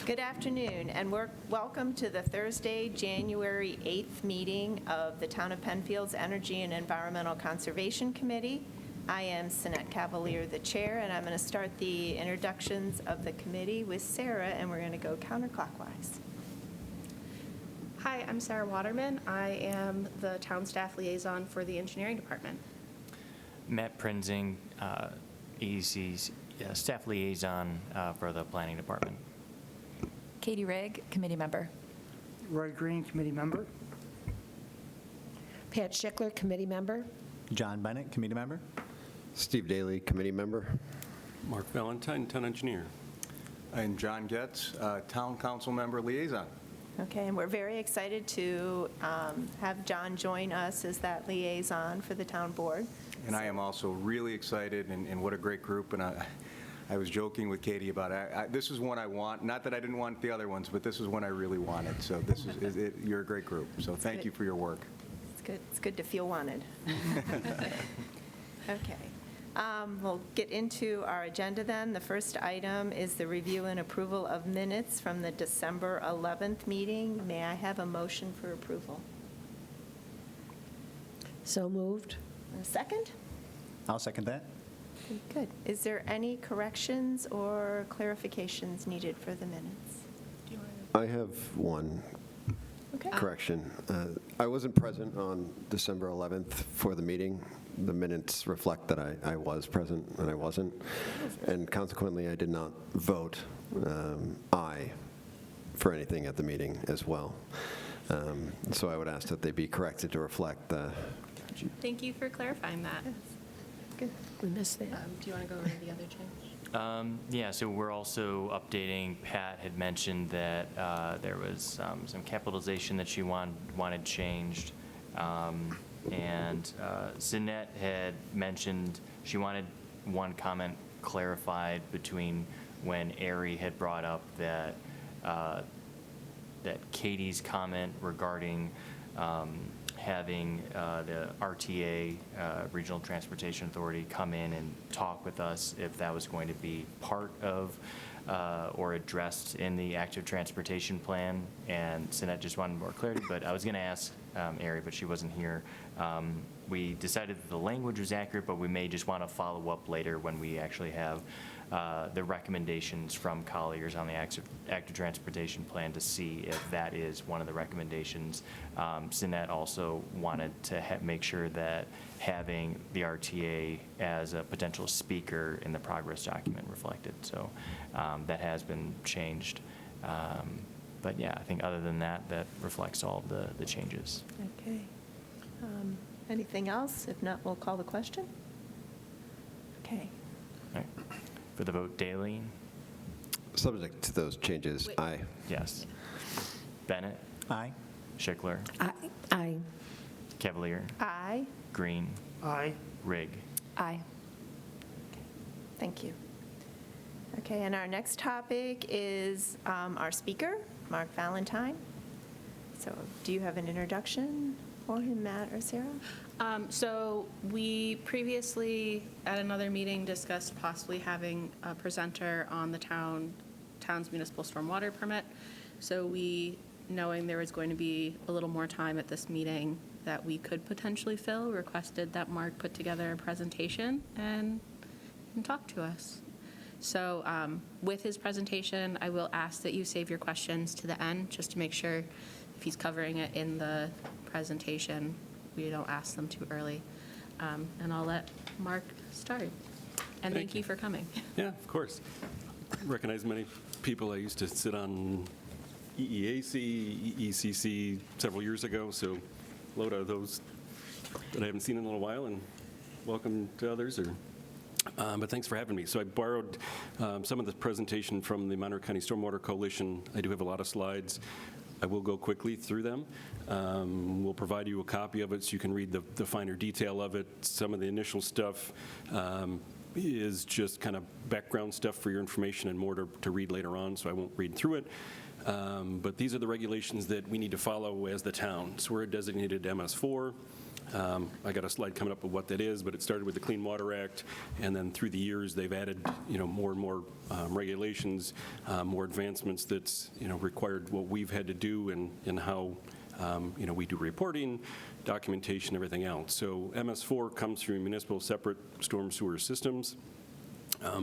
Good afternoon, and welcome to the Thursday, January 8th meeting of the Town of Penfield's Energy and Environmental Conservation Committee. I am Cynette Cavaliere, the chair, and I'm going to start the introductions of the committee with Sarah, and we're going to go counterclockwise. Hi, I'm Sarah Waterman. I am the town staff liaison for the engineering department. Matt Prinzing, EEC's staff liaison for the planning department. Katie Rygg, committee member. Roy Green, committee member. Pat Schichler, committee member. John Bennett, committee member. Steve Daly, committee member. Mark Valentine, town engineer. And John Getz, town council member liaison. Okay, and we're very excited to have John join us as that liaison for the town board. And I am also really excited, and what a great group. And I was joking with Katie about it. This is one I want. Not that I didn't want the other ones, but this is one I really wanted. So this is you're a great group. So thank you for your work. It's good. It's good to feel wanted. Okay. We'll get into our agenda then. The first item is the review and approval of minutes from the December 11th meeting. May I have a motion for approval? So moved. A second? I'll second that. Okay, good. Is there any corrections or clarifications needed for the minutes? I have one Okay. correction. I wasn't present on December 11th for the meeting. The minutes reflect that I was present and I wasn't, and consequently I did not vote aye for anything at the meeting as well. So I would ask that they be corrected to reflect the. Thank you for clarifying that. Good. We missed that. Do you want to go over the other change? Yeah, so we're also updating. Pat had mentioned that there was some capitalization that she wanted changed. And Cynette had mentioned she wanted one comment clarified between when Ari had brought up that that Katie's comment regarding having the RTA, Regional Transportation Authority, come in and talk with us if that was going to be part of or addressed in the active transportation plan. And Cynette just wanted more clarity, but I was going to ask Ari, but she wasn't here. We decided that the language was accurate, but we may just want to follow up later when we actually have the recommendations from Colliers on the active transportation plan to see if that is one of the recommendations. Cynette also wanted to make sure that having the RTA as a potential speaker in the progress document reflected. So that has been changed. But yeah, I think other than that, that reflects all of the changes. Okay. Anything else? If not, we'll call the question. Okay. All right. For the vote, Daly? Subject to those changes, aye. Yes. Bennett? Aye. Schichler? Aye. Cavaliere? Aye. Green? Aye. Rygg? Aye. Thank you. Okay, and our next topic is our speaker, Mark Valentine. So do you have an introduction for him, Matt or Sarah? So we previously, at another meeting, discussed possibly having a presenter on the town's municipal stormwater permit. So we, knowing there was going to be a little more time at this meeting that we could potentially fill, requested that Mark put together a presentation and talk to us. So with his presentation, I will ask that you save your questions to the end, just to make sure if he's covering it in the presentation, we don't ask them too early. And I'll let Mark start. And thank you for coming. Yeah, of course. I recognize many people. I used to sit on EEAC, EECC several years ago, so a load of those that I haven't seen in a little while, and welcome to others. But thanks for having me. So I borrowed some of the presentation from the Monroe County Stormwater Coalition. I do have a lot of slides. I will go quickly through them. We'll provide you a copy of it so you can read the finer detail of it. Some of the initial stuff is just kind of background stuff for your information and more to read later on, so I won't read through it. But these are the regulations that we need to follow as the town. So we're a designated MS4. I got a slide coming up of what that is, but it started with the Clean Water Act, and then through the years, they've added, more and more regulations, more advancements that's, required what we've had to do and how, we do reporting, documentation, everything else. So MS4 comes through municipal separate storm sewer systems.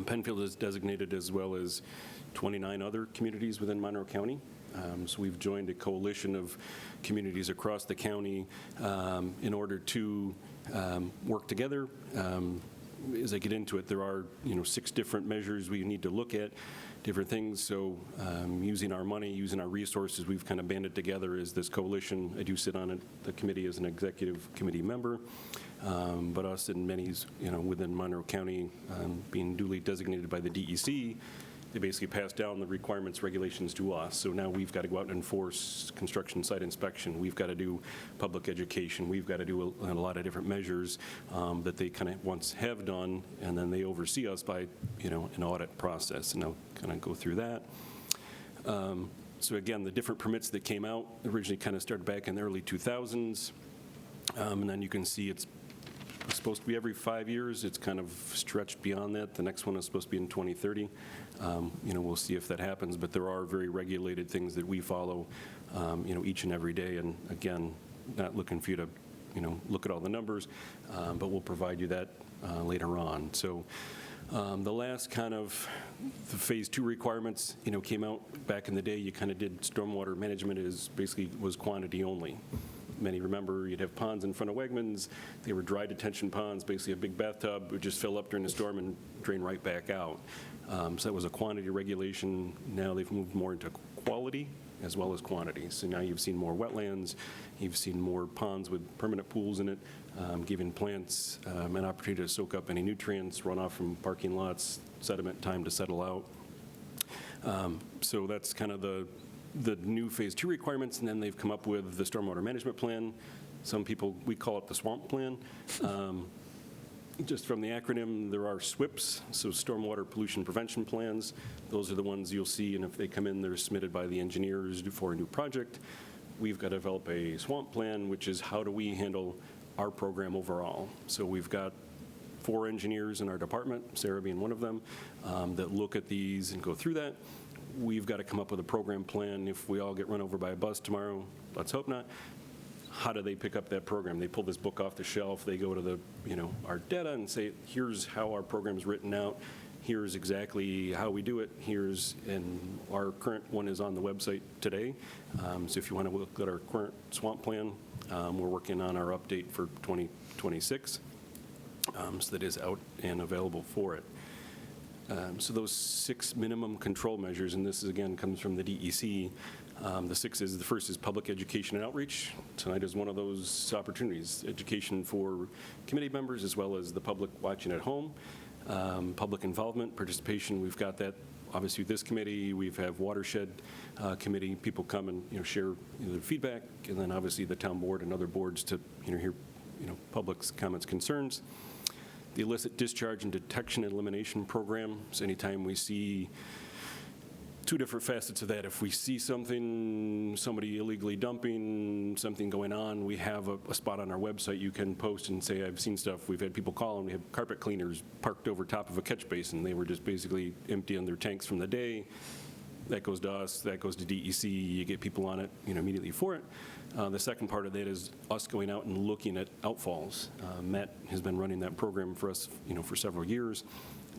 Penfield is designated as well as 29 other communities within Monroe County. So we've joined a coalition of communities across the county in order to work together. As I get into it, there are 6 different measures we need to look at, different things. So using our money, using our resources, we've kind of banded together as this coalition. I do sit on the committee as an executive committee member, but us and many within Monroe County being duly designated by the DEC, they basically pass down the requirements, regulations to us. So now we've got to go out and enforce construction site inspection. We've got to do public education. We've got to do a lot of different measures that they kind of once have done, and then they oversee us by, an audit process. And I'll kind of go through that. So again, the different permits that came out originally kind of started back in the early 2000s. And then you can see it's supposed to be every 5 years. It's kind of stretched beyond that. The next one is supposed to be in 2030. We'll see if that happens, but there are very regulated things that we follow, each and every day. And again, not looking for you to, look at all the numbers, but we'll provide you that later on. So the last kind of the phase 2 requirements, came out back in the day. You kind of did stormwater management was quantity only. Many remember you'd have ponds in front of Wegmans. They were dry detention ponds, basically a big bathtub, would just fill up during the storm and drain right back out. So that was a quantity regulation. Now they've moved more into quality as well as quantity. So now you've seen more wetlands, you've seen more ponds with permanent pools in it, giving plants an opportunity to soak up any nutrients, runoff from parking lots, sediment, time to settle out. So that's kind of the new phase 2 requirements, and then they've come up with the stormwater management plan. Some people, we call it the SWMP plan. Just from the acronym, there are SWIPs, so stormwater pollution prevention plans. Those are the ones you'll see, and if they come in, they're submitted by the engineers for a new project. We've got to develop a SWMP plan, which is how do we handle our program overall. So we've got 4 engineers in our department, Sarah being one of them, that look at these and go through that. We've got to come up with a program plan. If we all get run over by a bus tomorrow, let's hope not, how do they pick up that program? They pull this book off the shelf, they go to the, our data and say, here's how our program's written out, here's exactly how we do it, and our current one is on the website today. So if you want to look at our current SWMP plan, we're working on our update for 2026, so that is out and available for it. So those 6 minimum control measures, and this is, again, comes from the DEC. The first is public education and outreach. Tonight is one of those opportunities, education for committee members as well as the public watching at home. Public involvement, participation, we've got that. Obviously, this committee, we have watershed committee, people come and share their feedback, and then obviously the town board and other boards to hear public's comments, concerns. The illicit discharge and detection and elimination program. So anytime we see 2 different facets of that, if we see somebody illegally dumping, something going on, we have a spot on our website you can post and say, I've seen stuff. We've had people call, and we have carpet cleaners parked over top of a catch basin. They were just basically emptying their tanks from the day. That goes to us, that goes to DEC, you get people on it immediately for it. The second part of that is us going out and looking at outfalls. Matt has been running that program for us for several years.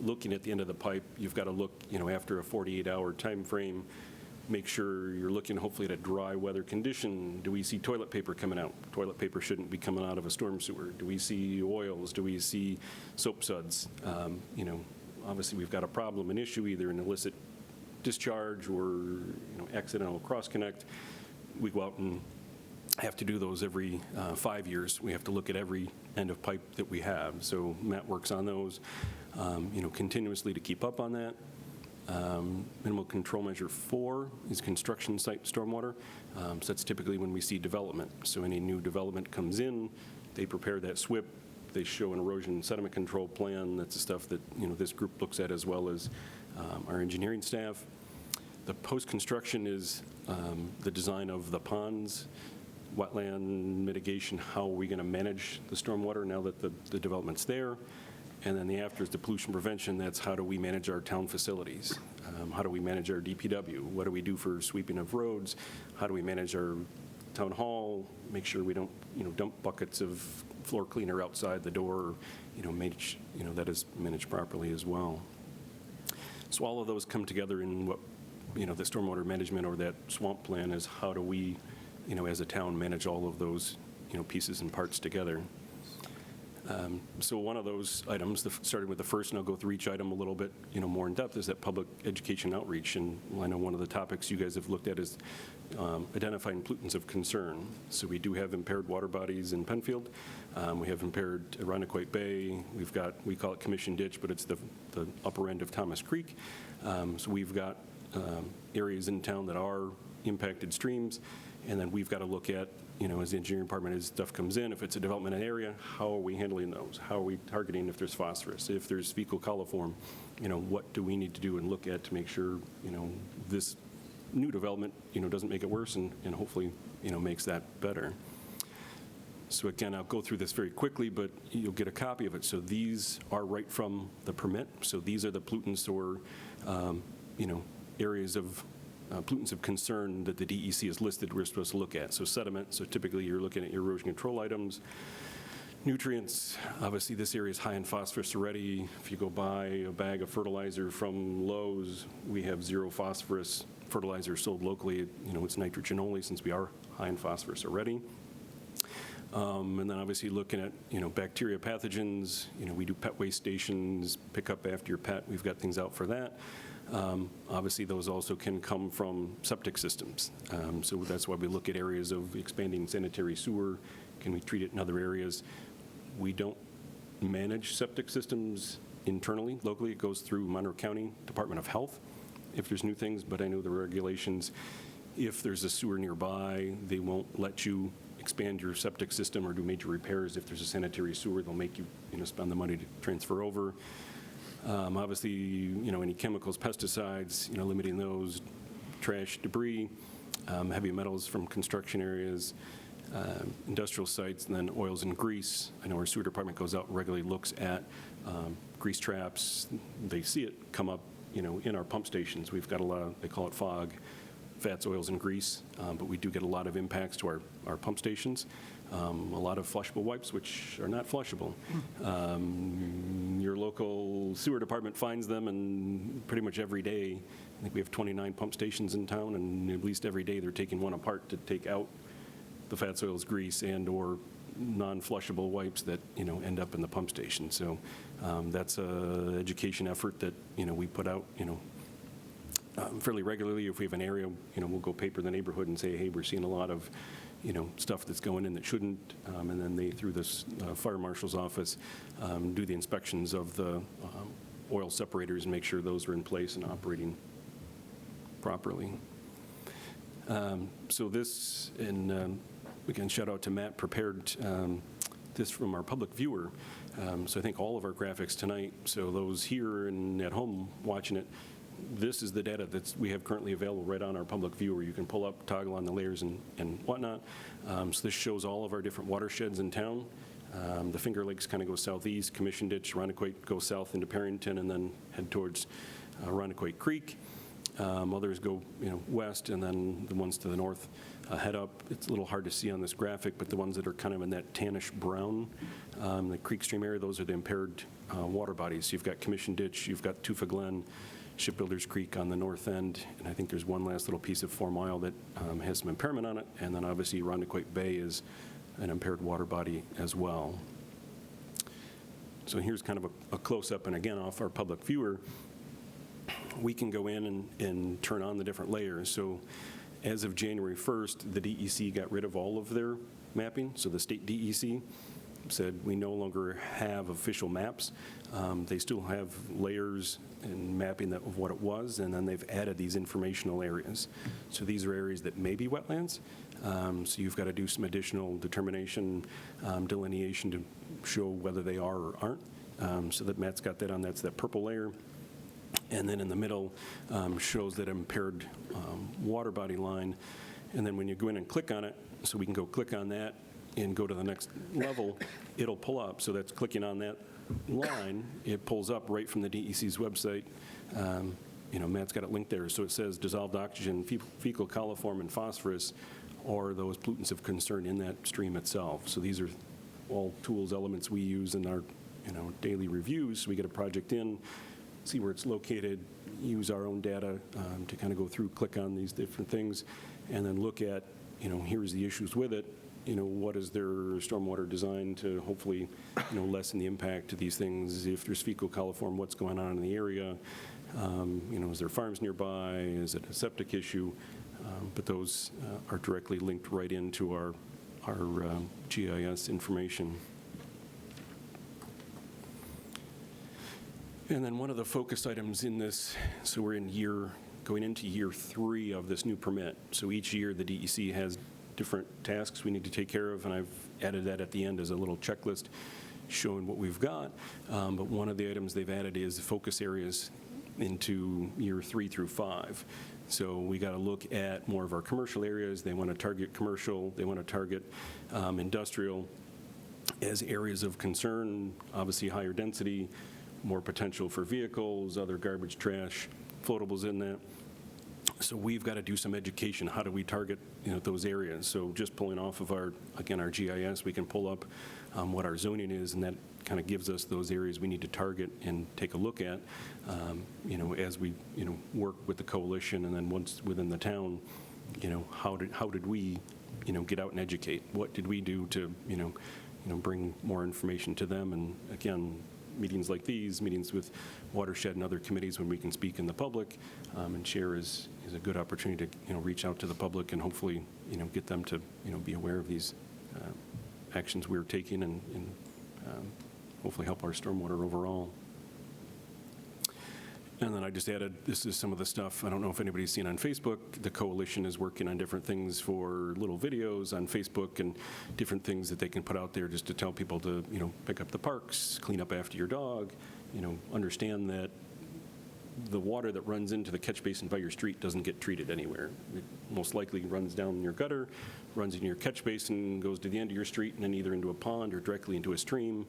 Looking at the end of the pipe, you've got to look after a 48-hour time frame, make sure you're looking hopefully at a dry weather condition. Do we see toilet paper coming out? Toilet paper shouldn't be coming out of a storm sewer. Do we see oils? Do we see soap suds? Obviously we've got a problem, an issue, either an illicit discharge or accidental cross-connect. We go out and have to do those every 5 years. We have to look at every end of pipe that we have. So Matt works on those, continuously to keep up on that. Minimal control measure 4 is construction site stormwater. So that's typically when we see development. So any new development comes in, they prepare that SWIP, they show an erosion sediment control plan. That's the stuff that this group looks at as well as our engineering staff. The post-construction is the design of the ponds, wetland mitigation, how are we going to manage the stormwater now that the development's there? And then the after is the pollution prevention. That's how do we manage our town facilities? How do we manage our DPW? What do we do for sweeping of roads? How do we manage our town hall? Make sure we don't, dump buckets of floor cleaner outside the door, manage, that is managed properly as well. So all of those come together in what, the stormwater management or that swamp plan is how do we, as a town manage all of those, pieces and parts together. So one of those items, starting with the first, and I'll go through each item a little bit, more in depth, is that public education outreach. And I know one of the topics you guys have looked at is identifying pollutants of concern. So we do have impaired water bodies in Penfield. We have impaired Irondequoit Bay. We've got, we call it Commission Ditch, but it's the upper end of Thomas Creek. So we've got areas in town that are impacted streams, and then we've got to look at, as the engineering department, as stuff comes in, if it's a development area, how are we handling those? How are we targeting if there's phosphorus? If there's fecal coliform, what do we need to do and look at to make sure, this new development, doesn't make it worse and hopefully, makes that better. So again, I'll go through this very quickly, but you'll get a copy of it. So these are right from the permit. So these are the pollutants or, areas of pollutants of concern that the DEC has listed we're supposed to look at. So sediment, so typically you're looking at your erosion control items. Nutrients, obviously this area is high in phosphorus already. If you go buy a bag of fertilizer from Lowe's, we have zero phosphorus fertilizer sold locally. It's nitrogen only since we are high in phosphorus already. And then obviously looking at, bacteria pathogens, we do pet waste stations, pick up after your pet. We've got things out for that. Obviously, those also can come from septic systems. So that's why we look at areas of expanding sanitary sewer. Can we treat it in other areas? We don't manage septic systems internally. Locally, it goes through Monroe County Department of Health if there's new things, but I know the regulations, if there's a sewer nearby, they won't let you expand your septic system or do major repairs. If there's a sanitary sewer, they'll make you, spend the money to transfer over. Obviously, any chemicals, pesticides, limiting those, trash, debris, heavy metals from construction areas, industrial sites, and then oils and grease. I know our sewer department goes out and regularly looks at grease traps. They see it come up, in our pump stations. We've got a lot of, they call it fog, fats, oils, and grease, but we do get a lot of impacts to our pump stations. A lot of flushable wipes, which are not flushable. Your local sewer department finds them, and pretty much every day, I think we have 29 pump stations in town, and at least every day they're taking one apart to take out the fats, oils, grease, and or non-flushable wipes that, end up in the pump station. So that's an education effort that, we put out, fairly regularly. If we have an area, we'll go paper the neighborhood and say, hey, we're seeing a lot of, stuff that's going in that shouldn't, and then they, through this fire marshal's office, do the inspections of the oil separators and make sure those are in place and operating properly. So this, and again, shout out to Matt, prepared this from our public viewer. So I think all of our graphics tonight, so those here and at home watching it, this is the data that we have currently available right on our public viewer. You can pull up, toggle on the layers and whatnot. So this shows all of our different watersheds in town. The Finger Lakes kind of go southeast, Commission Ditch, Irondequoit go south into Perrington, and then head towards Irondequoit Creek. Others go west, and then the ones to the north head up. It's a little hard to see on this graphic, but the ones that are kind of in that tannish brown, the creek stream area, those are the impaired water bodies. So you've got Commission Ditch, you've got Tufa Glen, Shipbuilders Creek on the north end, and I think there's one last little piece of 4 Mile that has some impairment on it, and then obviously Irondequoit Bay is an impaired water body as well. So here's kind of a close-up, and again, off our public viewer, we can go in and turn on the different layers. So as of January 1st, the DEC got rid of all of their mapping, so the state DEC said we no longer have official maps. They still have layers and mapping of what it was, and then they've added these informational areas. So these are areas that may be wetlands. So you've got to do some additional determination, delineation to show whether they are or aren't. So that Matt's got that on, that's that purple layer. And then in the middle shows that impaired water body line. And then when you go in and click on it, So we can go click on that and go to the next level. It'll pull up. So that's clicking on that line. It pulls up right from the DEC's website. Matt's got it linked there. So it says dissolved oxygen, fecal coliform, and phosphorus are those pollutants of concern in that stream itself. So these are all tools, elements we use in our daily reviews. So we get a project in, see where it's located, use our own data to kind of go through, click on these different things, and then look at, here's the issues with it. What is their stormwater design to hopefully, lessen the impact to these things? If there's fecal coliform, what's going on in the area? Is there farms nearby? Is it a septic issue? But those are directly linked right into our GIS information. And then one of the focus items in this, so we're going into year 3 of this new permit. So each year the DEC has different tasks we need to take care of, and I've added that at the end as a little checklist showing what we've got. But one of the items they've added is focus areas into year 3 through 5. So we got to look at more of our commercial areas. They want to target commercial. They want to target industrial as areas of concern, obviously higher density, more potential for vehicles, other garbage, trash, floatables in that. So we've got to do some education. How do we target those areas? So just pulling off of our GIS, we can pull up what our zoning is, and that kind of gives us those areas we need to target and take a look at, as we work with the coalition, and then once within the town, how did we get out and educate? What did we do to bring more information to them? And again, meetings like these, meetings with Watershed and other committees when we can speak in the public and share is a good opportunity to reach out to the public and hopefully get them to be aware of these actions we're taking and hopefully help our stormwater overall. And then I just added, this is some of the stuff, I don't know if anybody's seen on Facebook, the coalition is working on different things for little videos on Facebook and different things that they can put out there just to tell people to, pick up the parks, clean up after your dog, understand that the water that runs into the catch basin by your street doesn't get treated anywhere. It most likely runs down your gutter, runs into your catch basin, goes to the end of your street, and then either into a pond or directly into a stream.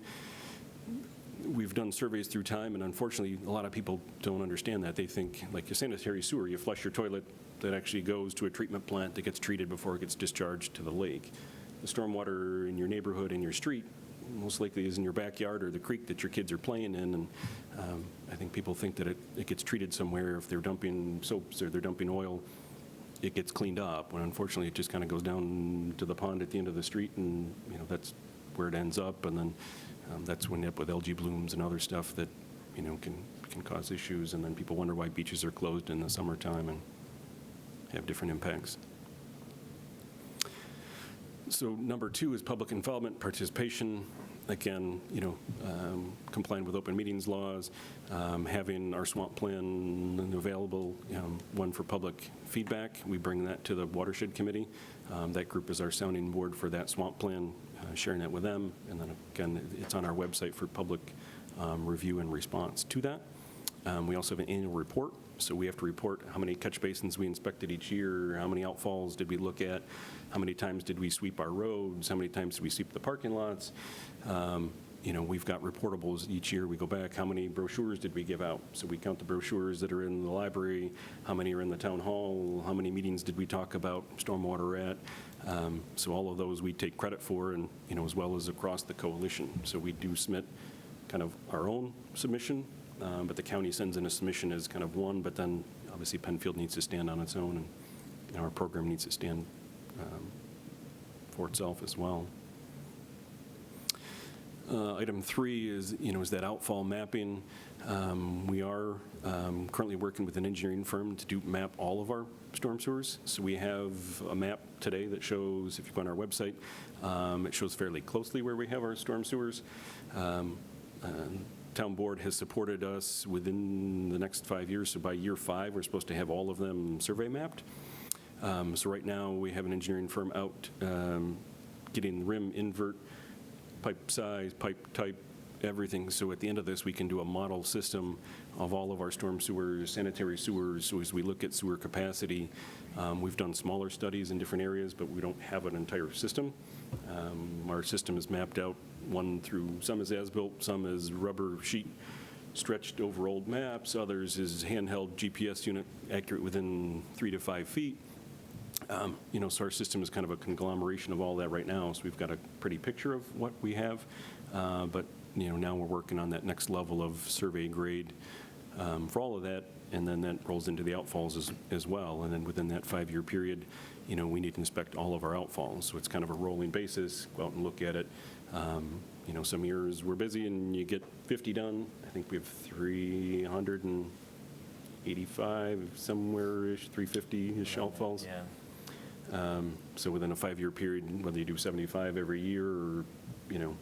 We've done surveys through time, and unfortunately, a lot of people don't understand that. They think, like a sanitary sewer, you flush your toilet, that actually goes to a treatment plant that gets treated before it gets discharged to the lake. The stormwater in your neighborhood and your street most likely is in your backyard or the creek that your kids are playing in, and I think people think that it gets treated somewhere. If they're dumping soaps or they're dumping oil, it gets cleaned up, when unfortunately it just kind of goes down to the pond at the end of the street, and that's where it ends up, and then that's when you end up with algae blooms and other stuff that can cause issues, and then people wonder why beaches are closed in the summertime and have different impacts. So number 2 is public involvement, participation. Again, complying with open meetings laws, having our swamp plan available, one for public feedback. We bring that to the Watershed Committee. That group is our sounding board for that swamp plan, sharing that with them. And then again, it's on our website for public review and response to that. We also have an annual report. So we have to report how many catch basins we inspected each year, how many outfalls did we look at, how many times did we sweep our roads, how many times did we sweep the parking lots. We've got reportables each year. We go back, how many brochures did we give out? So we count the brochures that are in the library, how many are in the town hall, how many meetings did we talk about stormwater at. So all of those we take credit for, and as well as across the coalition. So we do submit kind of our own submission, but the county sends in a submission as kind of one, but then obviously Penfield needs to stand on its own, and our program needs to stand for itself as well. Item 3 is that outfall mapping. We are currently working with an engineering firm to map all of our storm sewers. So we have a map today that shows, if you go on our website, it shows fairly closely where we have our storm sewers. Town board has supported us within the next 5 years. So by year 5, we're supposed to have all of them survey mapped. So right now we have an engineering firm out getting rim invert, pipe size, pipe type, everything. So at the end of this, we can do a model system of all of our storm sewers, sanitary sewers. So as we look at sewer capacity, we've done smaller studies in different areas, but we don't have an entire system. Our system is mapped out, some is as-built, some is rubber sheet stretched over old maps, others is handheld GPS unit accurate within 3 to 5 feet. So our system is kind of a conglomeration of all that right now, so we've got a pretty picture of what we have, but now we're working on that next level of survey grade for all of that, and then that rolls into the outfalls as well, and then within that 5-year period, we need to inspect all of our outfalls, so it's kind of a rolling basis, go out and look at it. Some years we're busy and you get 50 done. I think we have 385, somewhere-ish, 350-ish outfalls. Yeah. So within a 5-year period, whether you do 75 every year or,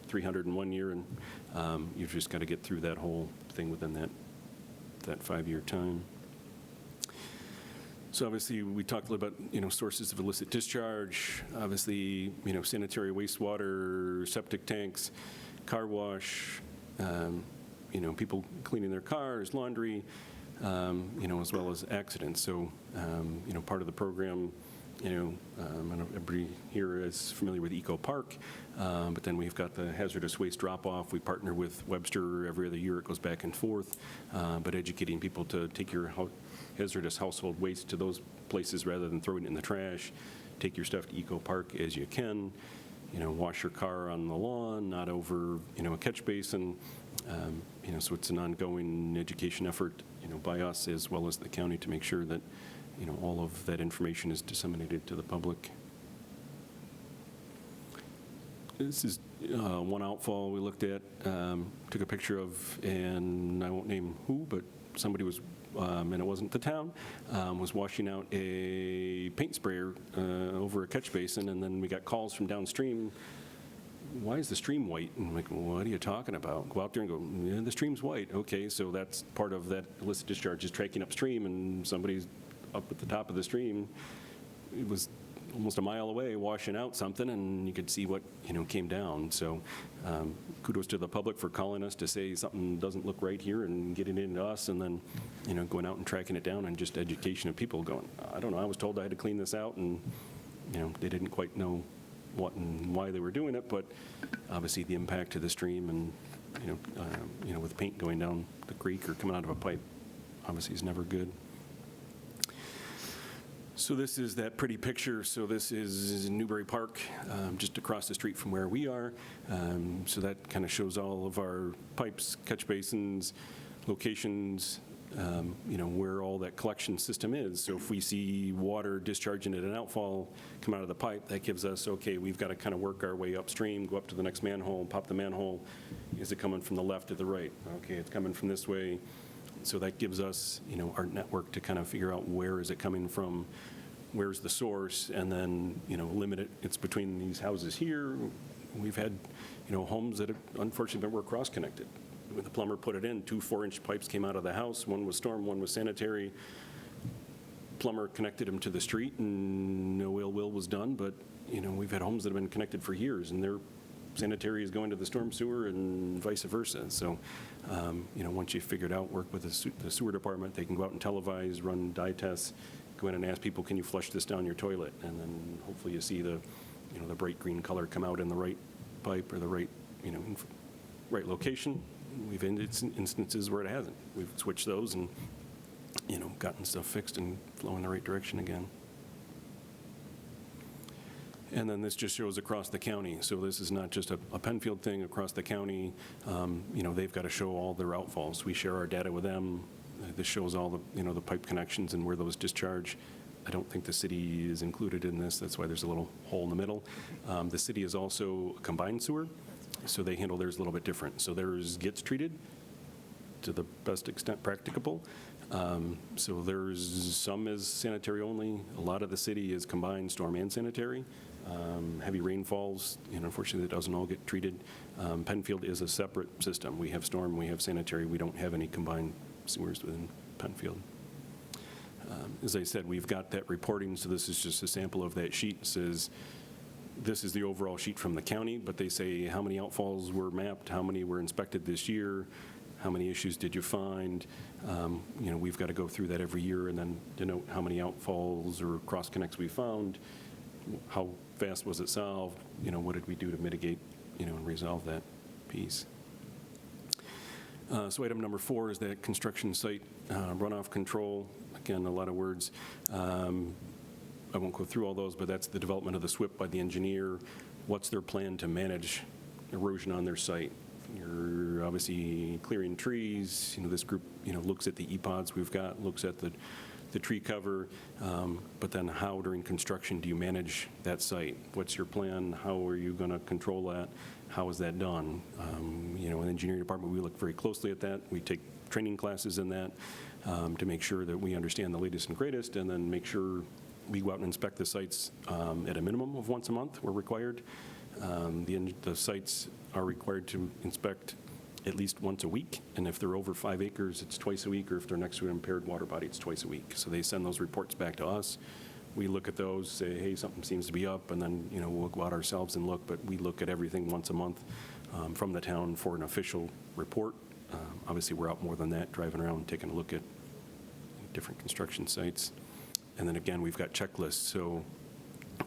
300 in 1 year, and you've just got to get through that whole thing within that 5-year time. So obviously, we talked a little about, sources of illicit discharge, obviously, sanitary wastewater, septic tanks, car wash, people cleaning their cars, laundry, as well as accidents. So, part of the program, I know everybody here is familiar with Eco Park, but then we've got the hazardous waste drop-off. We partner with Webster every other year. It goes back and forth, but educating people to take your hazardous household waste to those places rather than throwing it in the trash. Take your stuff to Eco Park as you can. Wash your car on the lawn, not over, a catch basin. So it's an ongoing education effort, by us as well as the county to make sure that, all of that information is disseminated to the public. This is one outfall we looked at, took a picture of, and I won't name who, but somebody was, and it wasn't the town, was washing out a paint sprayer over a catch basin, and then we got calls from downstream. Why is the stream white? And I'm like, what are you talking about? Go out there and go, yeah, the stream's white. Okay, so that's part of that illicit discharge is tracking upstream, and somebody's up at the top of the stream. It was almost a mile away washing out something, and you could see what came down. So kudos to the public for calling us to say something doesn't look right here and getting it into us, and then going out and tracking it down, and just education of people going, I don't know, I was told I had to clean this out, and they didn't quite know what and why they were doing it, but obviously the impact to the stream and with paint going down the creek or coming out of a pipe obviously is never good. So this is that pretty picture. So this is Newbury Park, just across the street from where we are. So that kind of shows all of our pipes, catch basins, locations, where all that collection system is. So if we see water discharging at an outfall come out of the pipe, that gives us, okay, we've got to kind of work our way upstream, go up to the next manhole, pop the manhole. Is it coming from the left or the right? Okay, it's coming from this way. So that gives us, our network to kind of figure out where is it coming from, where's the source, and then, limit it. It's between these houses here. We've had, homes that have unfortunately were cross-connected. When the plumber put it in, 2 4-inch pipes came out of the house. One was storm, one was sanitary. Plumber connected them to the street, and no ill will was done. But, we've had homes that have been connected for years, and their sanitary is going to the storm sewer and vice versa. So, once you figure it out, work with the sewer department, they can go out and televise, run dye tests, go in and ask people, can you flush this down your toilet? And then hopefully you see the, the bright green color come out in the right pipe or the right, right location. We've ended instances where it hasn't. We've switched those and, gotten stuff fixed and flow in the right direction again. And then this just shows across the county. So this is not just a Penfield thing across the county. They've got to show all their outfalls. We share our data with them. This shows all the, the pipe connections and where those discharge. I don't think the city is included in this. That's why there's a little hole in the middle. The city is also a combined sewer, so they handle theirs a little bit different. So theirs gets treated to the best extent practicable. So there's some is sanitary only. A lot of the city is combined storm and sanitary. Heavy rainfalls, unfortunately, it doesn't all get treated. Penfield is a separate system. We have storm, we have sanitary. We don't have any combined sewers within Penfield. As I said, we've got that reporting, so this is just a sample of that sheet. It says this is the overall sheet from the county, but they say how many outfalls were mapped, how many were inspected this year, how many issues did you find? We've got to go through that every year and then denote how many outfalls or cross connects we found, how fast was it solved, what did we do to mitigate, and resolve that piece. So item number 4 is that construction site runoff control. Again, a lot of words. I won't go through all those, but that's the development of the SWMP by the engineer. What's their plan to manage erosion on their site? You're obviously clearing trees. This group, looks at the EPODs we've got, looks at the tree cover, but then how during construction do you manage that site? What's your plan? How are you going to control that? How is that done? In the engineering department, we look very closely at that. We take training classes in that to make sure that we understand the latest and greatest, and then make sure we go out and inspect the sites at a minimum of once a month. We're required. The sites are required to inspect at least once a week, and if they're over 5 acres, it's twice a week, or if they're next to an impaired water body, it's twice a week. So they send those reports back to us. We look at those, say, hey, something seems to be up, and then we'll go out ourselves and look, but we look at everything once a month from the town for an official report. Obviously, we're out more than that, driving around, taking a look at different construction sites. And then again, we've got checklists. So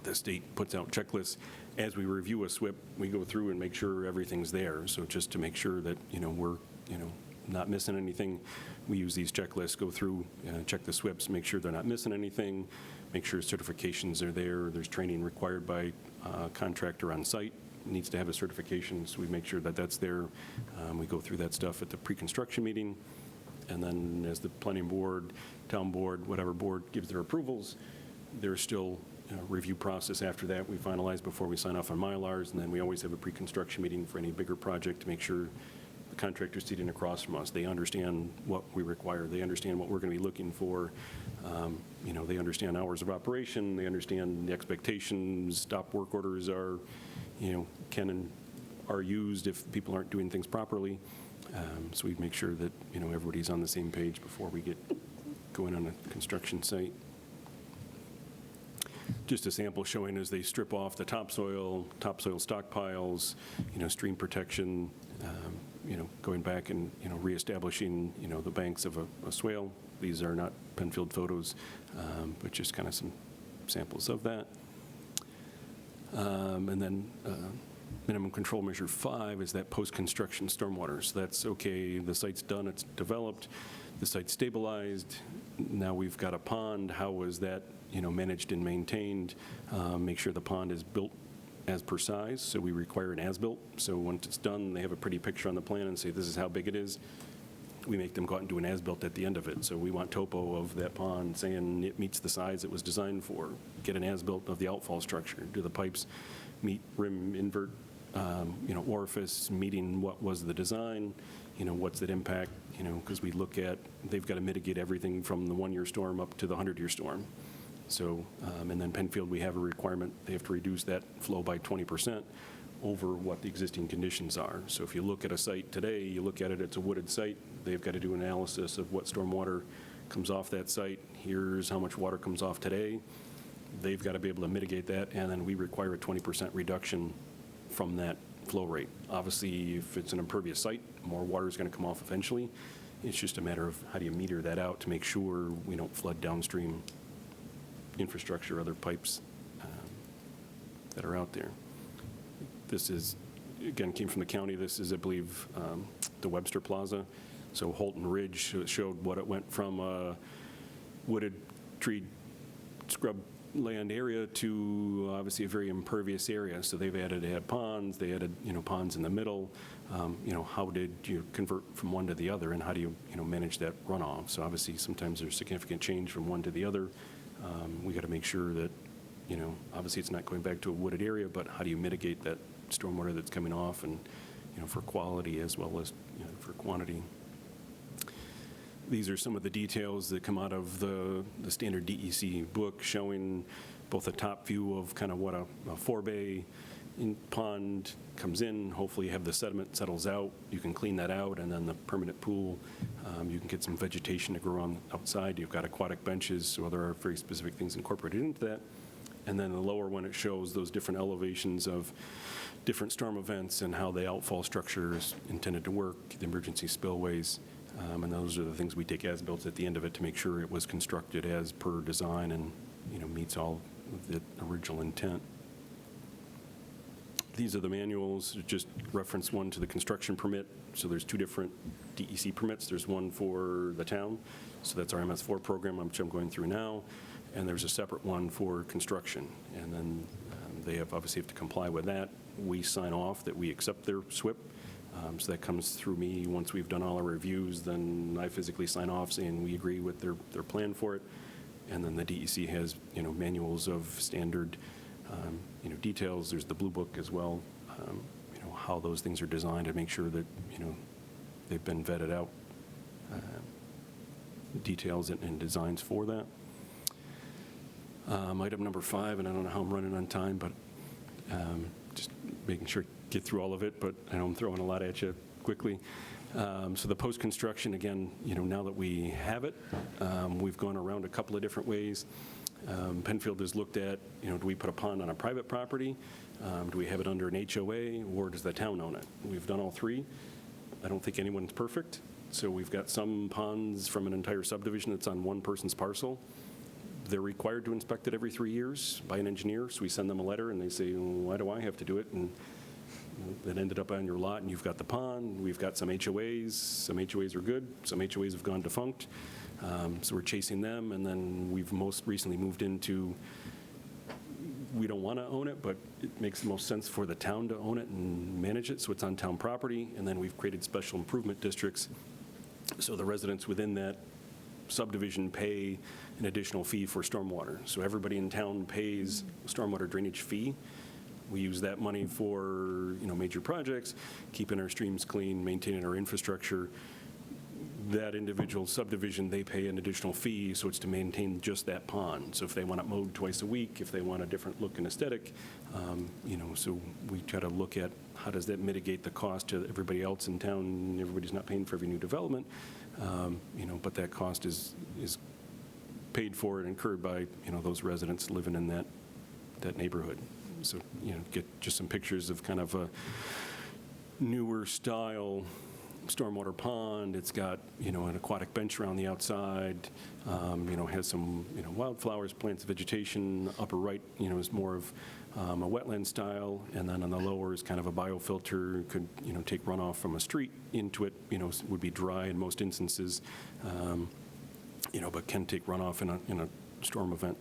the state puts out checklists. As we review a SWMP, we go through and make sure everything's there. So just to make sure that, we're, not missing anything, we use these checklists, go through, check the SWMPs, make sure they're not missing anything, make sure certifications are there. There's training required by a contractor on site, needs to have a certification, so we make sure that that's there. We go through that stuff at the pre-construction meeting. And then as the planning board, town board, whatever board gives their approvals, there's still review process after that. We finalize before we sign off on Mylars, and then we always have a pre-construction meeting for any bigger project to make sure the contractor's sitting across from us. They understand what we require. They understand what we're going to be looking for. They understand hours of operation. They understand the expectations. Stop work orders are, can and are used if people aren't doing things properly. So we make sure that, everybody's on the same page before we get going on a construction site. Just a sample showing as they strip off the topsoil stockpiles, stream protection, going back and, reestablishing, the banks of a swale. These are not Penfield photos, but just kind of some samples of that. And then minimum control measure 5 is that post-construction stormwater. So that's okay, the site's done, it's developed, the site's stabilized, now we've got a pond. How was that, managed and maintained? Make sure the pond is built as per size, so we require an as-built. So once it's done, they have a pretty picture on the plan and say this is how big it is. We make them go out and do an as-built at the end of it. So we want topo of that pond saying it meets the size it was designed for. Get an as-built of the outfall structure. Do the pipes meet rim invert, orifice, meeting what was the design? What's that impact? Because we look at, they've got to mitigate everything from the 1-year storm up to the 100-year storm. So, and then Penfield, we have a requirement, they have to reduce that flow by 20% over what the existing conditions are. So if you look at a site today, you look at it, it's a wooded site, they've got to do an analysis of what stormwater comes off that site. Here's how much water comes off today. They've got to be able to mitigate that, and then we require a 20% reduction from that flow rate. Obviously, if it's an impervious site, more water is going to come off eventually. It's just a matter of how do you meter that out to make sure we don't flood downstream infrastructure, other pipes that are out there. This is, again, came from the county. This is, I believe, the Webster Plaza. So Holton Ridge showed what it went from a wooded, treed, scrub land area to obviously a very impervious area. So they've added ponds, they added, ponds in the middle. How did you convert from one to the other, and how do you, manage that runoff? So obviously sometimes there's significant change from one to the other. We got to make sure that, obviously it's not going back to a wooded area, but how do you mitigate that stormwater that's coming off, and, for quality as well as, for quantity. These are some of the details that come out of the standard DEC book, showing both a top view of kind of what a forebay pond comes in. Hopefully you have the sediment settles out. You can clean that out, and then the permanent pool, you can get some vegetation to grow on outside. You've got aquatic benches, so there are very specific things incorporated into that. And then the lower one, it shows those different elevations of different storm events and how the outfall structure is intended to work, the emergency spillways. And those are the things we take as-built at the end of it to make sure it was constructed as per design and, meets all of the original intent. These are the manuals, just reference one to the construction permit. So there's two different DEC permits. There's one for the town, so that's our MS4 program, which I'm going through now, and there's a separate one for construction. And then they obviously have to comply with that. We sign off that we accept their SWIP. So that comes through me. Once we've done all our reviews, then I physically sign off saying we agree with their plan for it. And then the DEC has, manuals of standard, details. There's the blue book as well, how those things are designed to make sure that, they've been vetted out, details and designs for that. Item number 5, and I don't know how I'm running on time, but just making sure to get through all of it, but I know I'm throwing a lot at you quickly. So the post-construction, again, now that we have it, we've gone around a couple of different ways. Penfield has looked at, do we put a pond on a private property? Do we have it under an HOA, or does the town own it? We've done all three. I don't think anyone's perfect. So we've got some ponds from an entire subdivision that's on one person's parcel. They're required to inspect it every 3 years by an engineer, so we send them a letter and they say, why do I have to do it? And that ended up on your lot and you've got the pond. We've got some HOAs. Some HOAs are good. Some HOAs have gone defunct. So we're chasing them, and then we've most recently moved into, we don't want to own it, but it makes the most sense for the town to own it and manage it, so it's on town property. And then we've created special improvement districts, so the residents within that subdivision pay an additional fee for stormwater. So everybody in town pays a stormwater drainage fee. We use that money for, major projects, keeping our streams clean, maintaining our infrastructure. That individual subdivision, they pay an additional fee, so it's to maintain just that pond. So if they want it mowed twice a week, if they want a different look and aesthetic, so we try to look at how does that mitigate the cost to everybody else in town. Everybody's not paying for every new development, but that cost is paid for and incurred by, those residents living in that neighborhood. So, get just some pictures of kind of a newer style stormwater pond. It's got, an aquatic bench around the outside, has some, wildflowers, plants, vegetation. Upper right, is more of a wetland style, and then on the lower is kind of a biofilter. Could, take runoff from a street into it, would be dry in most instances, but can take runoff in a storm event.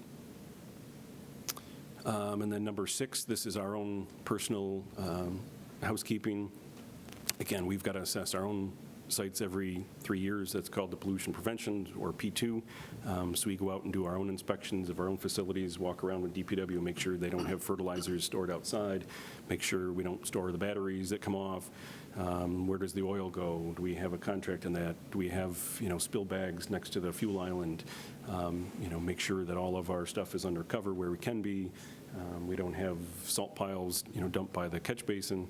And then number 6, this is our own personal housekeeping. Again, we've got to assess our own sites every 3 years. That's called the pollution prevention, or P2. So we go out and do our own inspections of our own facilities, walk around with DPW, make sure they don't have fertilizers stored outside, make sure we don't store the batteries that come off. Where does the oil go? Do we have a contract in that? Do we have, spill bags next to the fuel island? Make sure that all of our stuff is under cover where we can be. We don't have salt piles, dumped by the catch basin.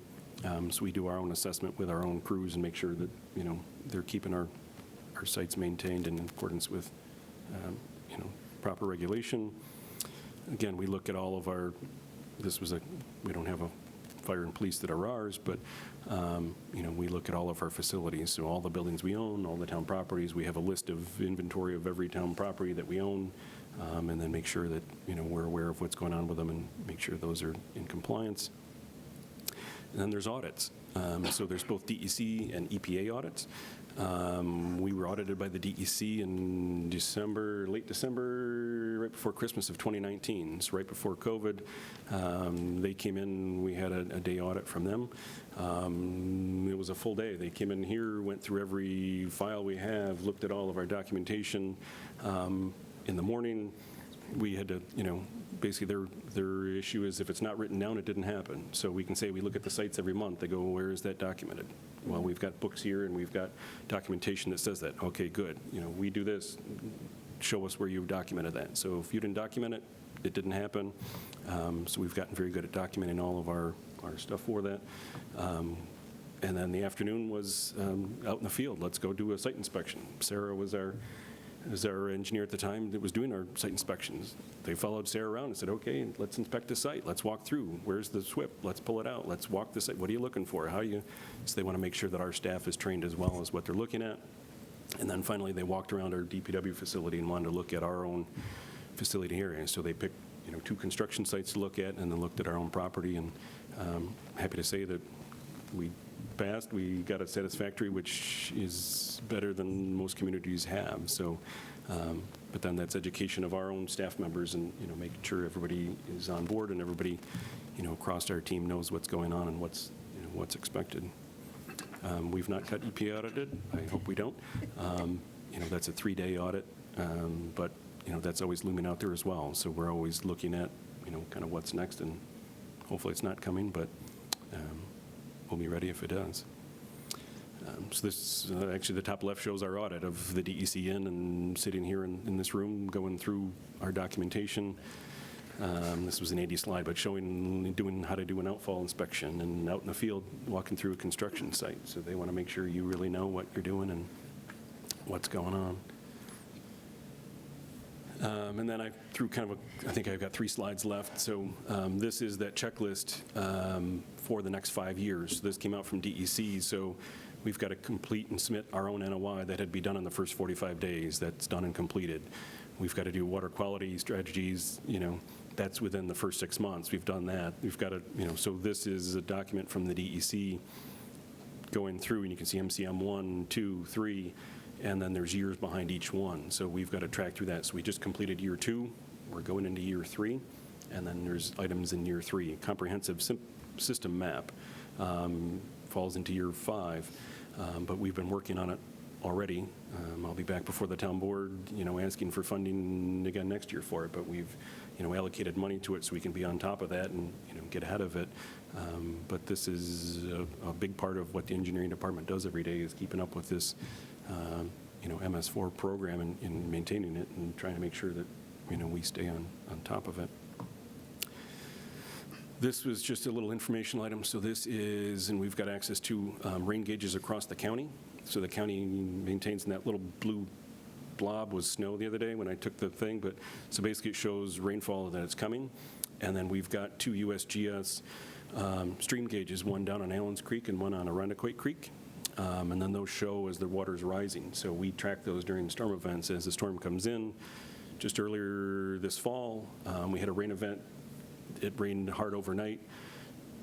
So we do our own assessment with our own crews and make sure that, they're keeping our sites maintained in accordance with, proper regulation. Again, we look at all of our, we don't have a fire and police that are ours, but, we look at all of our facilities. So all the buildings we own, all the town properties, we have a list of inventory of every town property that we own, and then make sure that, we're aware of what's going on with them and make sure those are in compliance. And then there's audits. So there's both DEC and EPA audits. We were audited by the DEC in late December, right before Christmas of 2019. So right before COVID, they came in, we had a day audit from them. It was a full day. They came in here, went through every file we have, looked at all of our documentation. In the morning, we had to, basically their issue is if it's not written down, it didn't happen. So we can say we look at the sites every month. They go, where is that documented? Well, we've got books here and we've got documentation that says that. Okay, good. We do this. Show us where you've documented that. So if you didn't document it, it didn't happen. So we've gotten very good at documenting all of our stuff for that. And then the afternoon was out in the field. Let's go do a site inspection. Sarah was our as our engineer at the time that was doing our site inspections. They followed Sarah around and said, okay, let's inspect the site. Let's walk through. Where's the SWIP? Let's pull it out. Let's walk the site. What are you looking for? How you? So they want to make sure that our staff is trained as well as what they're looking at. And then finally, they walked around our DPW facility and wanted to look at our own facility area. So they picked 2 construction sites to look at and then looked at our own property. And happy to say that we passed. We got it satisfactory, which is better than most communities have. So, but then that's education of our own staff members and, making sure everybody is on board and everybody, across our team knows what's going on and what's expected. We've not got EPA audited. I hope we don't. That's a 3-day audit, but, that's always looming out there as well. So we're always looking at, kind of what's next, and hopefully it's not coming, but we'll be ready if it does. So this, actually the top left shows our audit of the DECN and sitting here in this room going through our documentation. This was an 80 slide, but doing how to do an outfall inspection and out in the field walking through a construction site. So they want to make sure you really know what you're doing and what's going on. And then I threw I think I've got 3 slides left. So this is that checklist for the next 5 years. This came out from DEC, so we've got to complete and submit our own NOI that had to be done in the first 45 days. That's done and completed. We've got to do water quality strategies, that's within the first 6 months. We've done that. We've got to, so this is a document from the DEC going through, and you can see MCM 1, 2, 3, and then there's years behind each one. So we've got to track through that. So we just completed year 2. We're going into year 3, and then there's items in year 3. Comprehensive system map falls into year 5, but we've been working on it already. I'll be back before the town board, asking for funding again next year for it, but we've, allocated money to it so we can be on top of that and, get ahead of it. But this is a big part of what the engineering department does every day, is keeping up with this, MS4 program and maintaining it and trying to make sure that, we stay on top of it. This was just a little informational item. So this is, and we've got access to rain gauges across the county. So the county maintains, and that little blue blob was snow the other day when I took the thing. But so basically it shows rainfall that it's coming. And then we've got 2 USGS stream gauges, one down on Allen's Creek and one on Arundequoit Creek. And then those show as the water's rising. So we track those during storm events as the storm comes in. Just earlier this fall, we had a rain event. It rained hard overnight.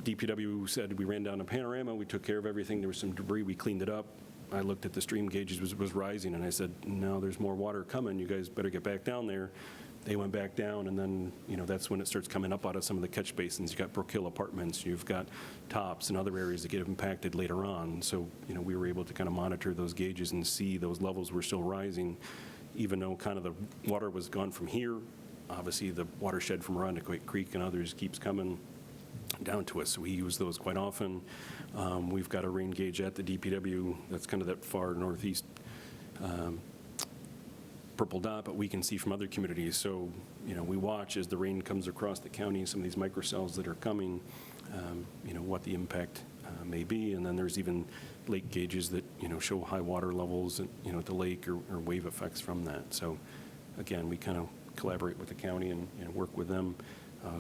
DPW said we ran down a panorama. We took care of everything. There was some debris. We cleaned it up. I looked at the stream gauges, was rising, and I said, no, there's more water coming. You guys better get back down there. They went back down, and then, that's when it starts coming up out of some of the catch basins. You've got Brook Hill Apartments. You've got Tops and other areas that get impacted later on. So, we were able to kind of monitor those gauges and see those levels were still rising, even though kind of the water was gone from here. Obviously, the watershed from Arundequoit Creek and others keeps coming down to us, so we use those quite often. We've got a rain gauge at the DPW that's kind of that far northeast purple dot, but we can see from other communities. So, we watch as the rain comes across the county, some of these microcells that are coming, what the impact may be. And then there's even lake gauges that, show high water levels at the lake or wave effects from that. So, again, we kind of collaborate with the county and work with them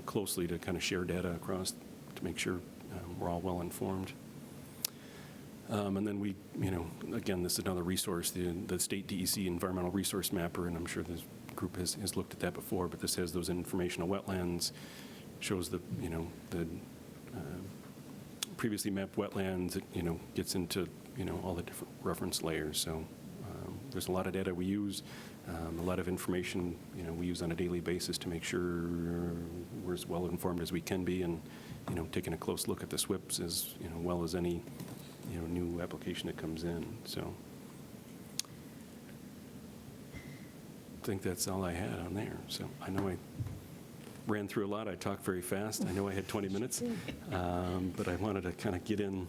closely to kind of share data across to make sure we're all well informed. And then we, again, this is another resource, the state DEC environmental resource mapper, and I'm sure this group has looked at that before, but this has those informational wetlands, shows the, the previously mapped wetlands, it, gets into, all the different reference layers. So there's a lot of data we use, a lot of information, we use on a daily basis to make sure we're as well informed as we can be, and, taking a close look at the SWIPs as, well as any, new application that comes in. So I think that's all I had on there. So I know I ran through a lot. I talked very fast. I know I had 20 minutes, but I wanted to kind of get in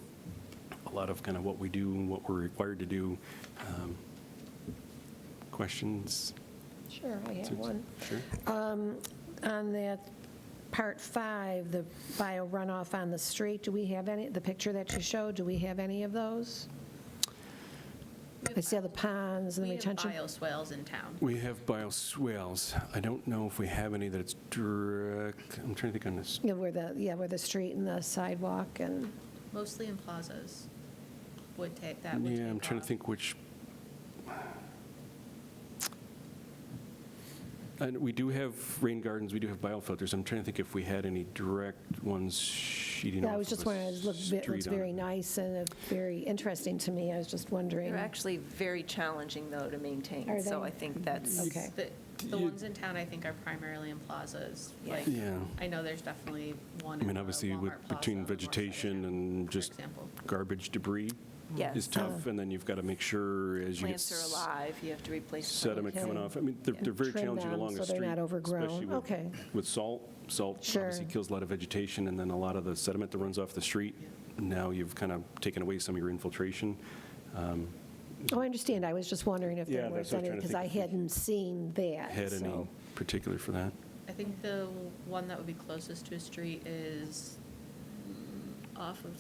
a lot of kind of what we do and what we're required to do. Questions? Sure, I have one. Sure. On that Part 5, the bio runoff on the street, do we have any, the picture that you showed, do we have any of those? I see all the ponds and the We have retention. bioswales in town. We have bioswales. I don't know if we have any that's direct, I'm trying to think on this. Where the street and the sidewalk and, Mostly in plazas would take, that would take Yeah, I'm trying to off. think which. And we do have rain gardens, we do have biofilters. I'm trying to think if we had any direct ones sheeting off yeah, I was of just a wondering, it looks street on very it. nice and very interesting to me. I was just wondering. They're actually very challenging, though, to maintain. Are So they? I think that's. Okay. The ones in town, I think, are primarily in plazas. Yeah. Like, Yeah. I know there's definitely one I mean, in the obviously, Walmart with, Plaza between on the north side of vegetation town, and for just example. garbage debris Yes. is tough, and then you've got to make sure as you get Plants are alive, you have to replace. sediment Okay. coming off. I mean, they're very Trim challenging them along so a street. they're not overgrown. Especially with, Okay. with salt. Salt Sure. obviously kills a lot of vegetation, and then a lot of the sediment that runs off the street. Now you've kind of taken away some of your infiltration. Oh, I understand. I was just wondering if Yeah, there that's was what I was any, trying to because think I if we hadn't seen that. Had any so. particular for that? I think the one that would be closest to a street is off of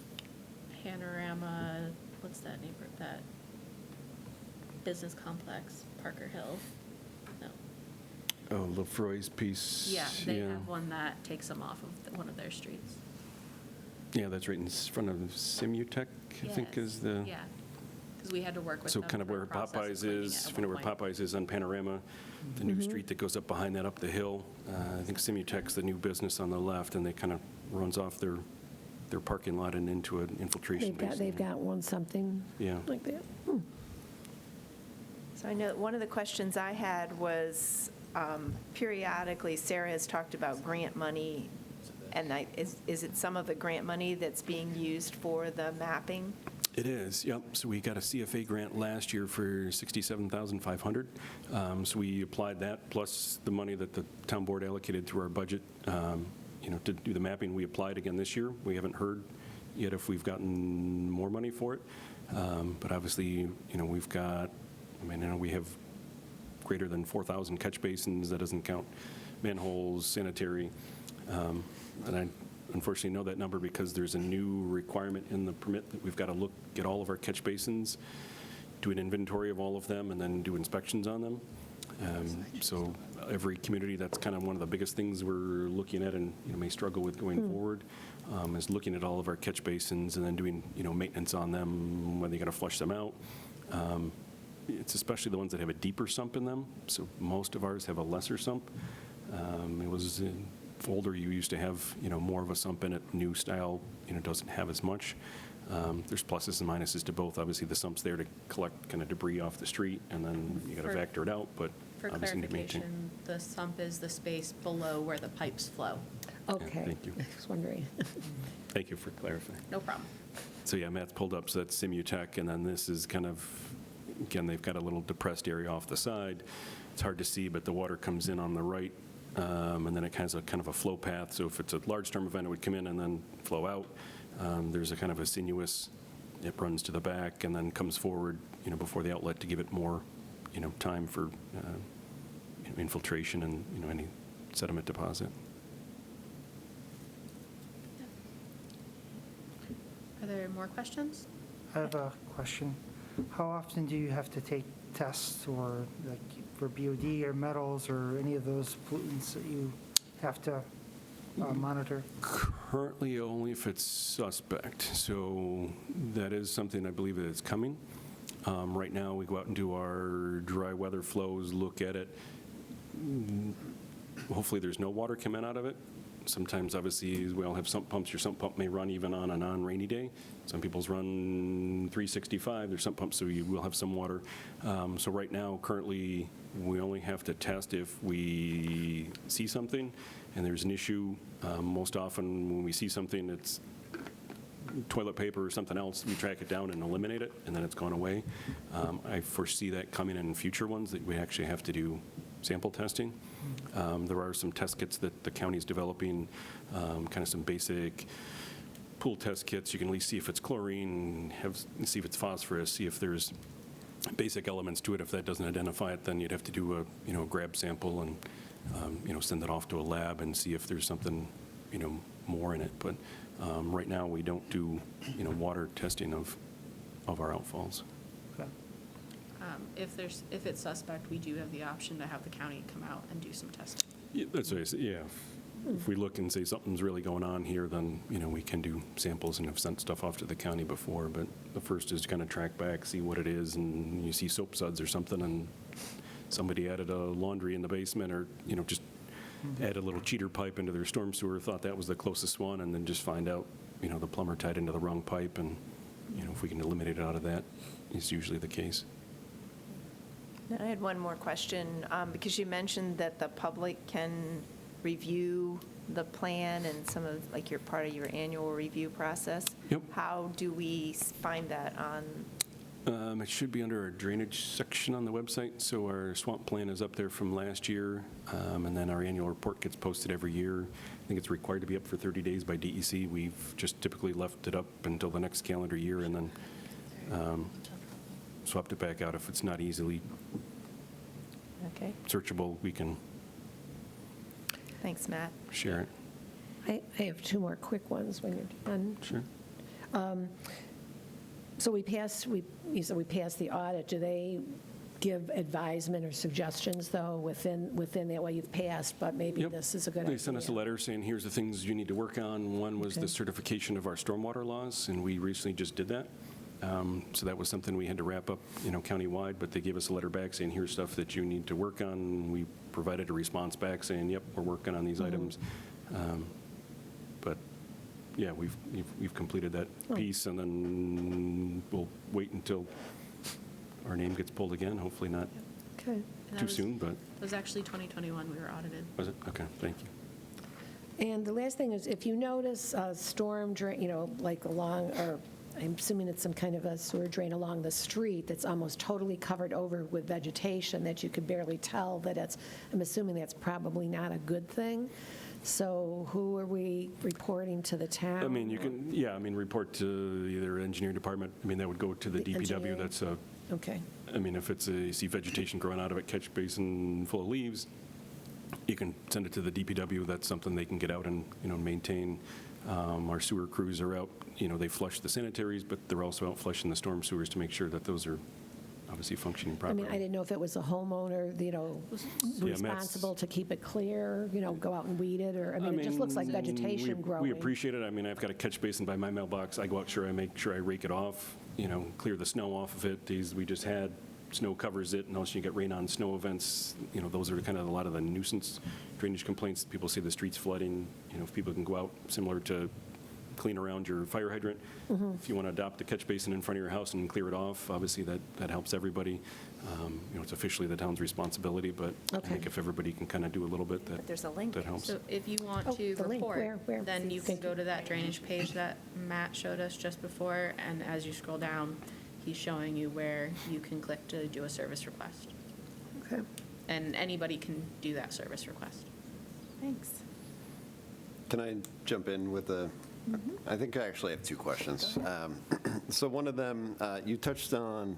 Panorama, what's that neighborhood, that business complex, Parker Hill? No. Oh, Lefroy's piece. Yeah, they have one that takes them off of one of their streets. Yeah, that's right in front of Simutech, I think Yes. is the. Yeah, because we had to work with So them kind of for the where process of Popeyes cleaning it is, at if you know one where point. Popeyes is on Panorama, the new street that goes up behind that, up the hill. I think Simutech's the new business on the left, and they kind of runs off their parking lot and into an infiltration basin. They've got one something Yeah. like that. So I know one of the questions I had was periodically, Sarah has talked about grant money, and is it some of the grant money that's being used for the mapping? It is, yep. So we got a CFA grant last year for $67,500. So we applied that, plus the money that the town board allocated through our budget, to do the mapping. We applied again this year. We haven't heard yet if we've gotten more money for it. But obviously, we've got, we have greater than 4,000 catch basins. That doesn't count manholes, sanitary. And I unfortunately know that number because there's a new requirement in the permit that we've got to look at all of our catch basins, do an inventory of all of them, and then do inspections on them. So every community, that's kind of one of the biggest things we're looking at and may struggle with going forward, is looking at all of our catch basins and then doing maintenance on them, whether you got to flush them out. It's especially the ones that have a deeper sump in them. So most of ours have a lesser sump. It was older, you used to have more of a sump in it. New style doesn't have as much. There's pluses and minuses to both. Obviously, the sump's there to collect kind of debris off the street, and then you got to For- vector it out. But For obviously, to maintain. clarification, the sump is the space below where the pipes flow. Okay. thank you. I was wondering. Thank you for clarifying. No problem. So yeah, Matt's pulled up. So that's Simutech, and then this is kind of, again, they've got a little depressed area off the side. It's hard to see, but the water comes in on the right. And then it has a kind of a flow path. So if it's a large storm event, it would come in and then flow out. There's a kind of a sinuous, it runs to the back and then comes forward, before the outlet to give it more, time for infiltration and, any sediment deposit. Are there more questions? I have a question. How often do you have to take tests or like for BOD or metals or any of those pollutants that you have to monitor? Currently, only if it's suspect. So that is something I believe that is coming. Right now, we go out and do our dry weather flows, look at it. Hopefully, there's no water coming out of it. Sometimes, obviously, we all have sump pumps. Your sump pump may run even on a non-rainy day. Some people's run 365. There's sump pumps, so you will have some water. So right now, currently, we only have to test if we see something and there's an issue. Most often, when we see something, it's toilet paper or something else, we track it down and eliminate it, and then it's gone away. I foresee that coming in future ones, that we actually have to do sample testing. There are some test kits that the county is developing, kind of some basic pool test kits. You can at least see if it's chlorine, see if it's phosphorus, see if there's basic elements to it. If that doesn't identify it, then you'd have to do a grab sample and send it off to a lab and see if there's something more in it. But right now, we don't do water testing of our outfalls. Okay. If it's suspect, we do have the option to have the county come out and do some testing. Yeah, that's what I said, yeah. If we look and say something's really going on here, then, we can do samples and have sent stuff off to the county before, but the first is to kind of track back, see what it is, and you see soap suds or something, and somebody added a laundry in the basement, or, just add a little cheater pipe into their storm sewer, thought that was the closest one, and then just find out, the plumber tied into the wrong pipe, and, if we can eliminate it out of that, is usually the case. I had one more question, because you mentioned that the public can review the plan and some of, like, your part of your annual review process. Yep. How do we find that on? It should be under our drainage section on the website. So our swamp plan is up there from last year, and then our annual report gets posted every year. I think it's required to be up for 30 days by DEC. We've just typically left it up until the next calendar year, and then swapped it back out. If it's not easily Okay, searchable, we can thanks, Matt. share it. I have two more quick ones when you're done. Sure. So you said we passed the audit. Do they give advisement or suggestions, though, within that way you've passed, but maybe Yep. this is a good idea? They sent us a letter saying, here's the things you need to work on. One was Okay. the certification of our stormwater laws, and we recently just did that. So that was something we had to wrap up, countywide, but they gave us a letter back saying, here's stuff that you need to work on. We provided a response back saying, yep, we're working on these items. But, yeah, we've completed that piece, and then we'll wait until our name gets pulled again, hopefully not Okay. And that too was- soon, but, It was actually 2021 we were audited. was it? Okay, thank you. And the last thing is, if you notice a storm drain, like along, or I'm assuming it's some kind of a sewer drain along the street that's almost totally covered over with vegetation that you could barely tell that it's, I'm assuming that's probably not a good thing. So who are we reporting to the town? I mean, you can, report to either engineering department. I mean, that would go to the The DPW. engineering? That's Okay. if it's you see vegetation growing out of it, catch basin full of leaves, you can send it to the DPW. That's something they can get out and, maintain. Our sewer crews are out, they flush the sanitaries, but they're also out flushing the storm sewers to make sure that those are obviously functioning I properly. mean, I didn't know if it was a homeowner, Matt's- responsible to keep it clear, go out and weed it, or, I mean, it just looks like vegetation growing. We appreciate it. I mean, I've got a catch basin by my mailbox. I go out, I make sure I rake it off, clear the snow off of it. We just had, snow covers it, and also you get rain on snow events. Those are kind of a lot of the nuisance drainage complaints. People say the street's flooding. If people can go out, similar to clean around your fire hydrant. If you want to adopt the catch basin in front of your house and clear it off, obviously that helps everybody. It's officially the town's responsibility, but I Okay. think if everybody can kind of do a little bit, But there's a link. that helps. So if you want Oh, to the link. report, Where? then you can Thank go you. to that drainage page that Matt showed us just before, and as you scroll down, he's showing you where you can click to do a service request. Okay. And anybody can do that service request. Thanks. Can I jump in with I think I actually have two questions. So one of them, you touched on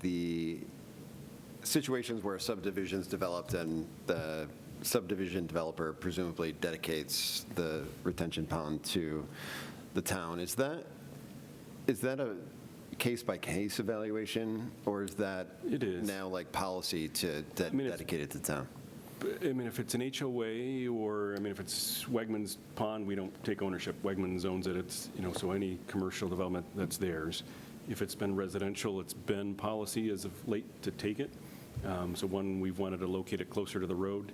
the situations where subdivisions developed and the subdivision developer presumably dedicates the retention pond to the town. Is that a case-by-case evaluation, or is that It is. now like policy to mean, it's- dedicate it to town? I mean, if it's an HOA or, if it's Wegmans Pond, we don't take ownership. Wegmans owns it. It's, so any commercial development, that's theirs. If it's been residential, it's been policy as of late to take it. So one, we've wanted to locate it closer to the road.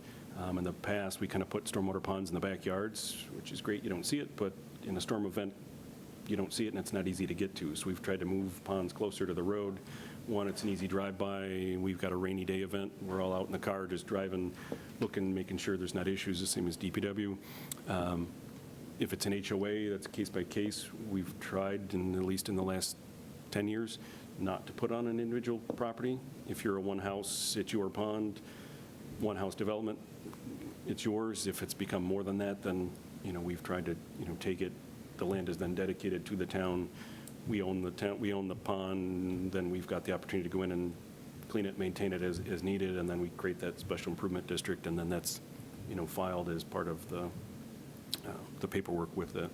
In the past, we kind of put stormwater ponds in the backyards, which is great. You don't see it, but in a storm event, you don't see it, and it's not easy to get to. So we've tried to move ponds closer to the road. One, it's an easy drive-by. We've got a rainy day event. We're all out in the car just driving, looking, making sure there's not issues, the same as DPW. If it's an HOA, that's case by case. We've tried, at least in the last 10 years, not to put on an individual property. If you're a one-house, it's your pond. One-house development, it's yours. If it's become more than that, then, we've tried to, take it. The land is then dedicated to the town. We own the town, we own the pond, then we've got the opportunity to go in and clean it, maintain it as needed, and then we create that special improvement district, and then that's, filed as part of the paperwork with the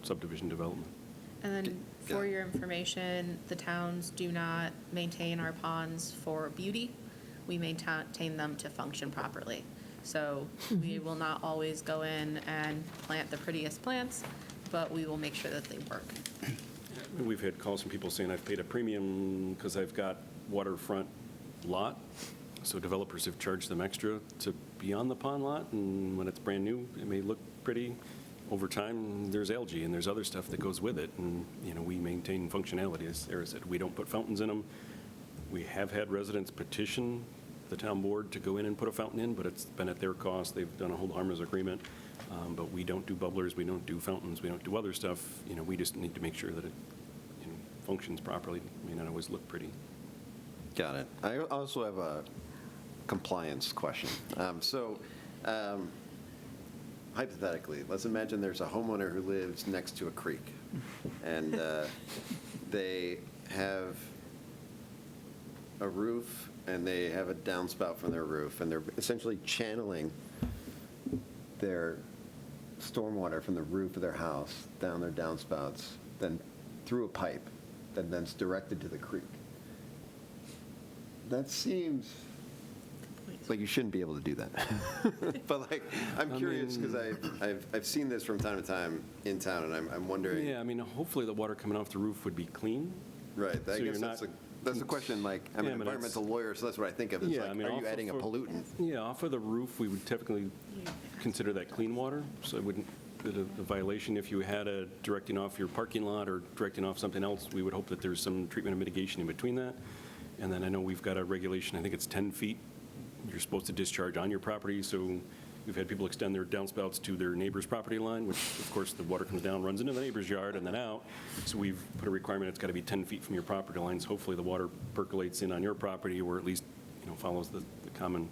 subdivision development. And then for your information, the towns do not maintain our ponds for beauty. We maintain them to function properly. So we will not always go in and plant the prettiest plants, but we will make sure that they work. We've had calls from people saying, I've paid a premium because I've got waterfront lot. So developers have charged them extra to be on the pond lot, and when it's brand new, it may look pretty. Over time, there's algae and there's other stuff that goes with it, and, we maintain functionality, as Sarah said. We don't put fountains in them. We have had residents petition the town board to go in and put a fountain in, but it's been at their cost. They've done a hold harmless agreement, but we don't do bubblers, we don't do fountains, we don't do other stuff. We just need to make sure that it functions properly. It may not always look pretty. Got it. I also have a compliance question. Hypothetically, let's imagine there's a homeowner who lives next to a creek, and they have a roof, and they have a downspout from their roof, and they're essentially channeling their stormwater from the roof of their house down their downspouts, then through a pipe, that then it's directed to the creek. That seems like you shouldn't be able to do that. But I'm curious because I've seen this from time to time in town, and I'm wondering. Yeah, hopefully the water coming off the roof would be clean. Right. I So guess you're that's the question. I'm an environmental lawyer, so that's what I think of. It's are you adding a pollutant? Yeah, off of the roof, we would typically consider that clean water, so it wouldn't be a violation. If you had a directing off your parking lot or directing off something else, we would hope that there's some treatment and mitigation in between that. And then I know we've got a regulation, I think it's 10 feet. You're supposed to discharge on your property, so we've had people extend their downspouts to their neighbor's property line, which, of course, the water comes down, runs into the neighbor's yard, and then out. So we've put a requirement, it's got to be 10 feet from your property lines. Hopefully, the water percolates in on your property, or at least, follows the common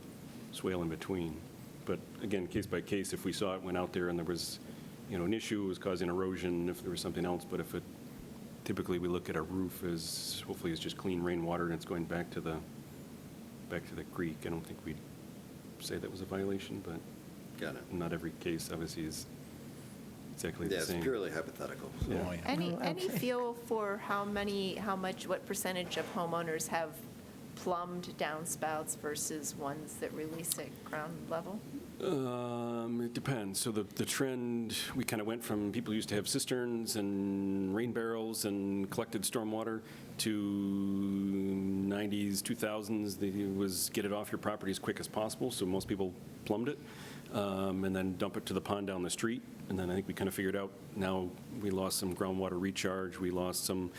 swale in between. But again, case by case, if we saw it went out there and there was, an issue, it was causing erosion, if there was something else, but if it, typically we look at a roof as, hopefully it's just clean rainwater and it's going back to the creek. I don't think we'd say that was a violation, but Got it. not every case obviously is exactly the Yeah, same. it's purely hypothetical. So. Yeah. Any feel for what percentage of homeowners have plumbed downspouts versus ones that release at ground level? It depends. So the trend, we kind of went from people used to have cisterns and rain barrels and collected stormwater to 90s, 2000s. It was get it off your property as quick as possible. So most people plumbed it and then dump it to the pond down the street. And then I think we kind of figured out now we lost some groundwater recharge. We lost some,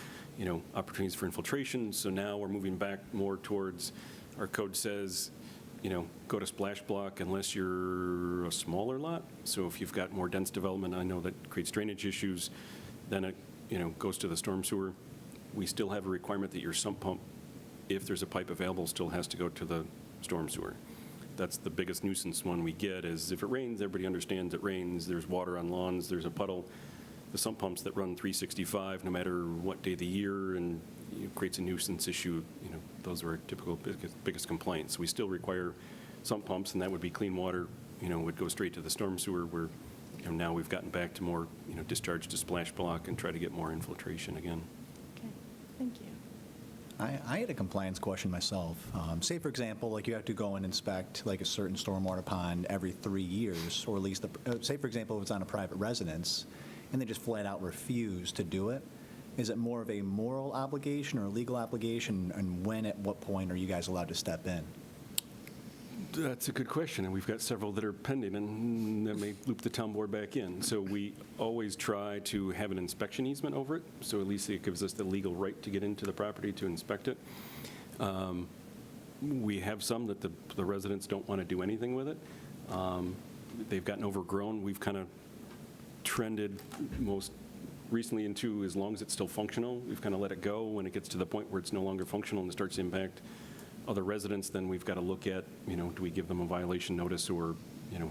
opportunities for infiltration. So now we're moving back more towards, our code says, go to splash block unless you're a smaller lot. So if you've got more dense development, I know that creates drainage issues, then it, goes to the storm sewer. We still have a requirement that your sump pump, if there's a pipe available, still has to go to the storm sewer. That's the biggest nuisance one we get is if it rains, everybody understands it rains, there's water on lawns, there's a puddle. The sump pumps that run 365, no matter what day of the year, and creates a nuisance issue, those are our typical biggest complaints. We still require sump pumps, and that would be clean water, would go straight to the storm sewer where, now we've gotten back to more, discharge to splash block and try to get more infiltration again. Okay, thank you. I had a compliance question myself. Say, for example, you have to go and inspect a certain stormwater pond every 3 years, or at least, say, for example, if it's on a private residence, and they just flat out refuse to do it. Is it more of a moral obligation or a legal obligation, and when, at what point are you guys allowed to step in? That's a good question, and we've got several that are pending, and that may loop the town board back in. So we always try to have an inspection easement over it, so at least it gives us the legal right to get into the property to inspect it. We have some that the residents don't want to do anything with it. They've gotten overgrown. We've kind of trended most recently into as long as it's still functional. We've kind of let it go. When it gets to the point where it's no longer functional and it starts to impact other residents, then we've got to look at, do we give them a violation notice, or,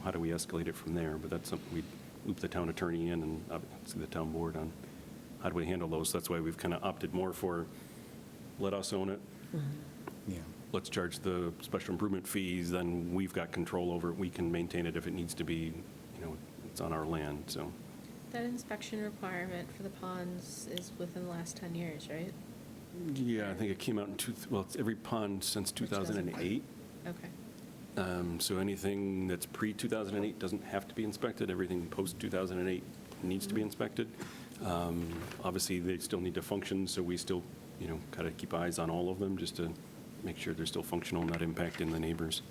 how do we escalate it from there? But that's something we loop the town attorney in and obviously the town board on how do we handle those. That's why we've kind of opted more for let us own it. Yeah. Let's charge the special improvement fees, then we've got control over it. We can maintain it if it needs to be, it's on our land, so. That inspection requirement for the ponds is within the last 10 years, right? Yeah, I think it came out in, it's every pond since 2008. Okay. So anything that's pre-2008 doesn't have to be inspected. Everything post-2008 needs to be inspected. Obviously, they still need to function, so we still, kind of keep eyes on all of them just to make sure they're still functional, not impacting the neighbors.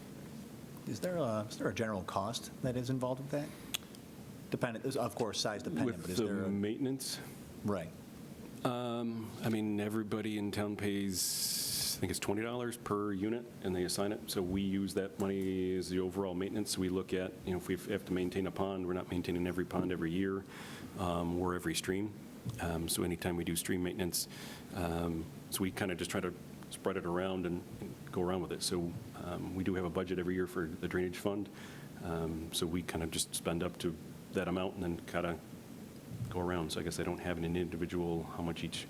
Is there a general cost that is involved with that? Dependent, of course, size dependent, but With is the there a... maintenance, Right. everybody in town pays, I think it's $20 per unit, and they assign it. So we use that money as the overall maintenance. We look at, if we have to maintain a pond, we're not maintaining every pond every year or every stream. So anytime we do stream maintenance, so we kind of just try to spread it around and go around with it. So we do have a budget every year for the drainage fund. So we kind of just spend up to that amount and then kind of go around. So I guess I don't have an individual how much each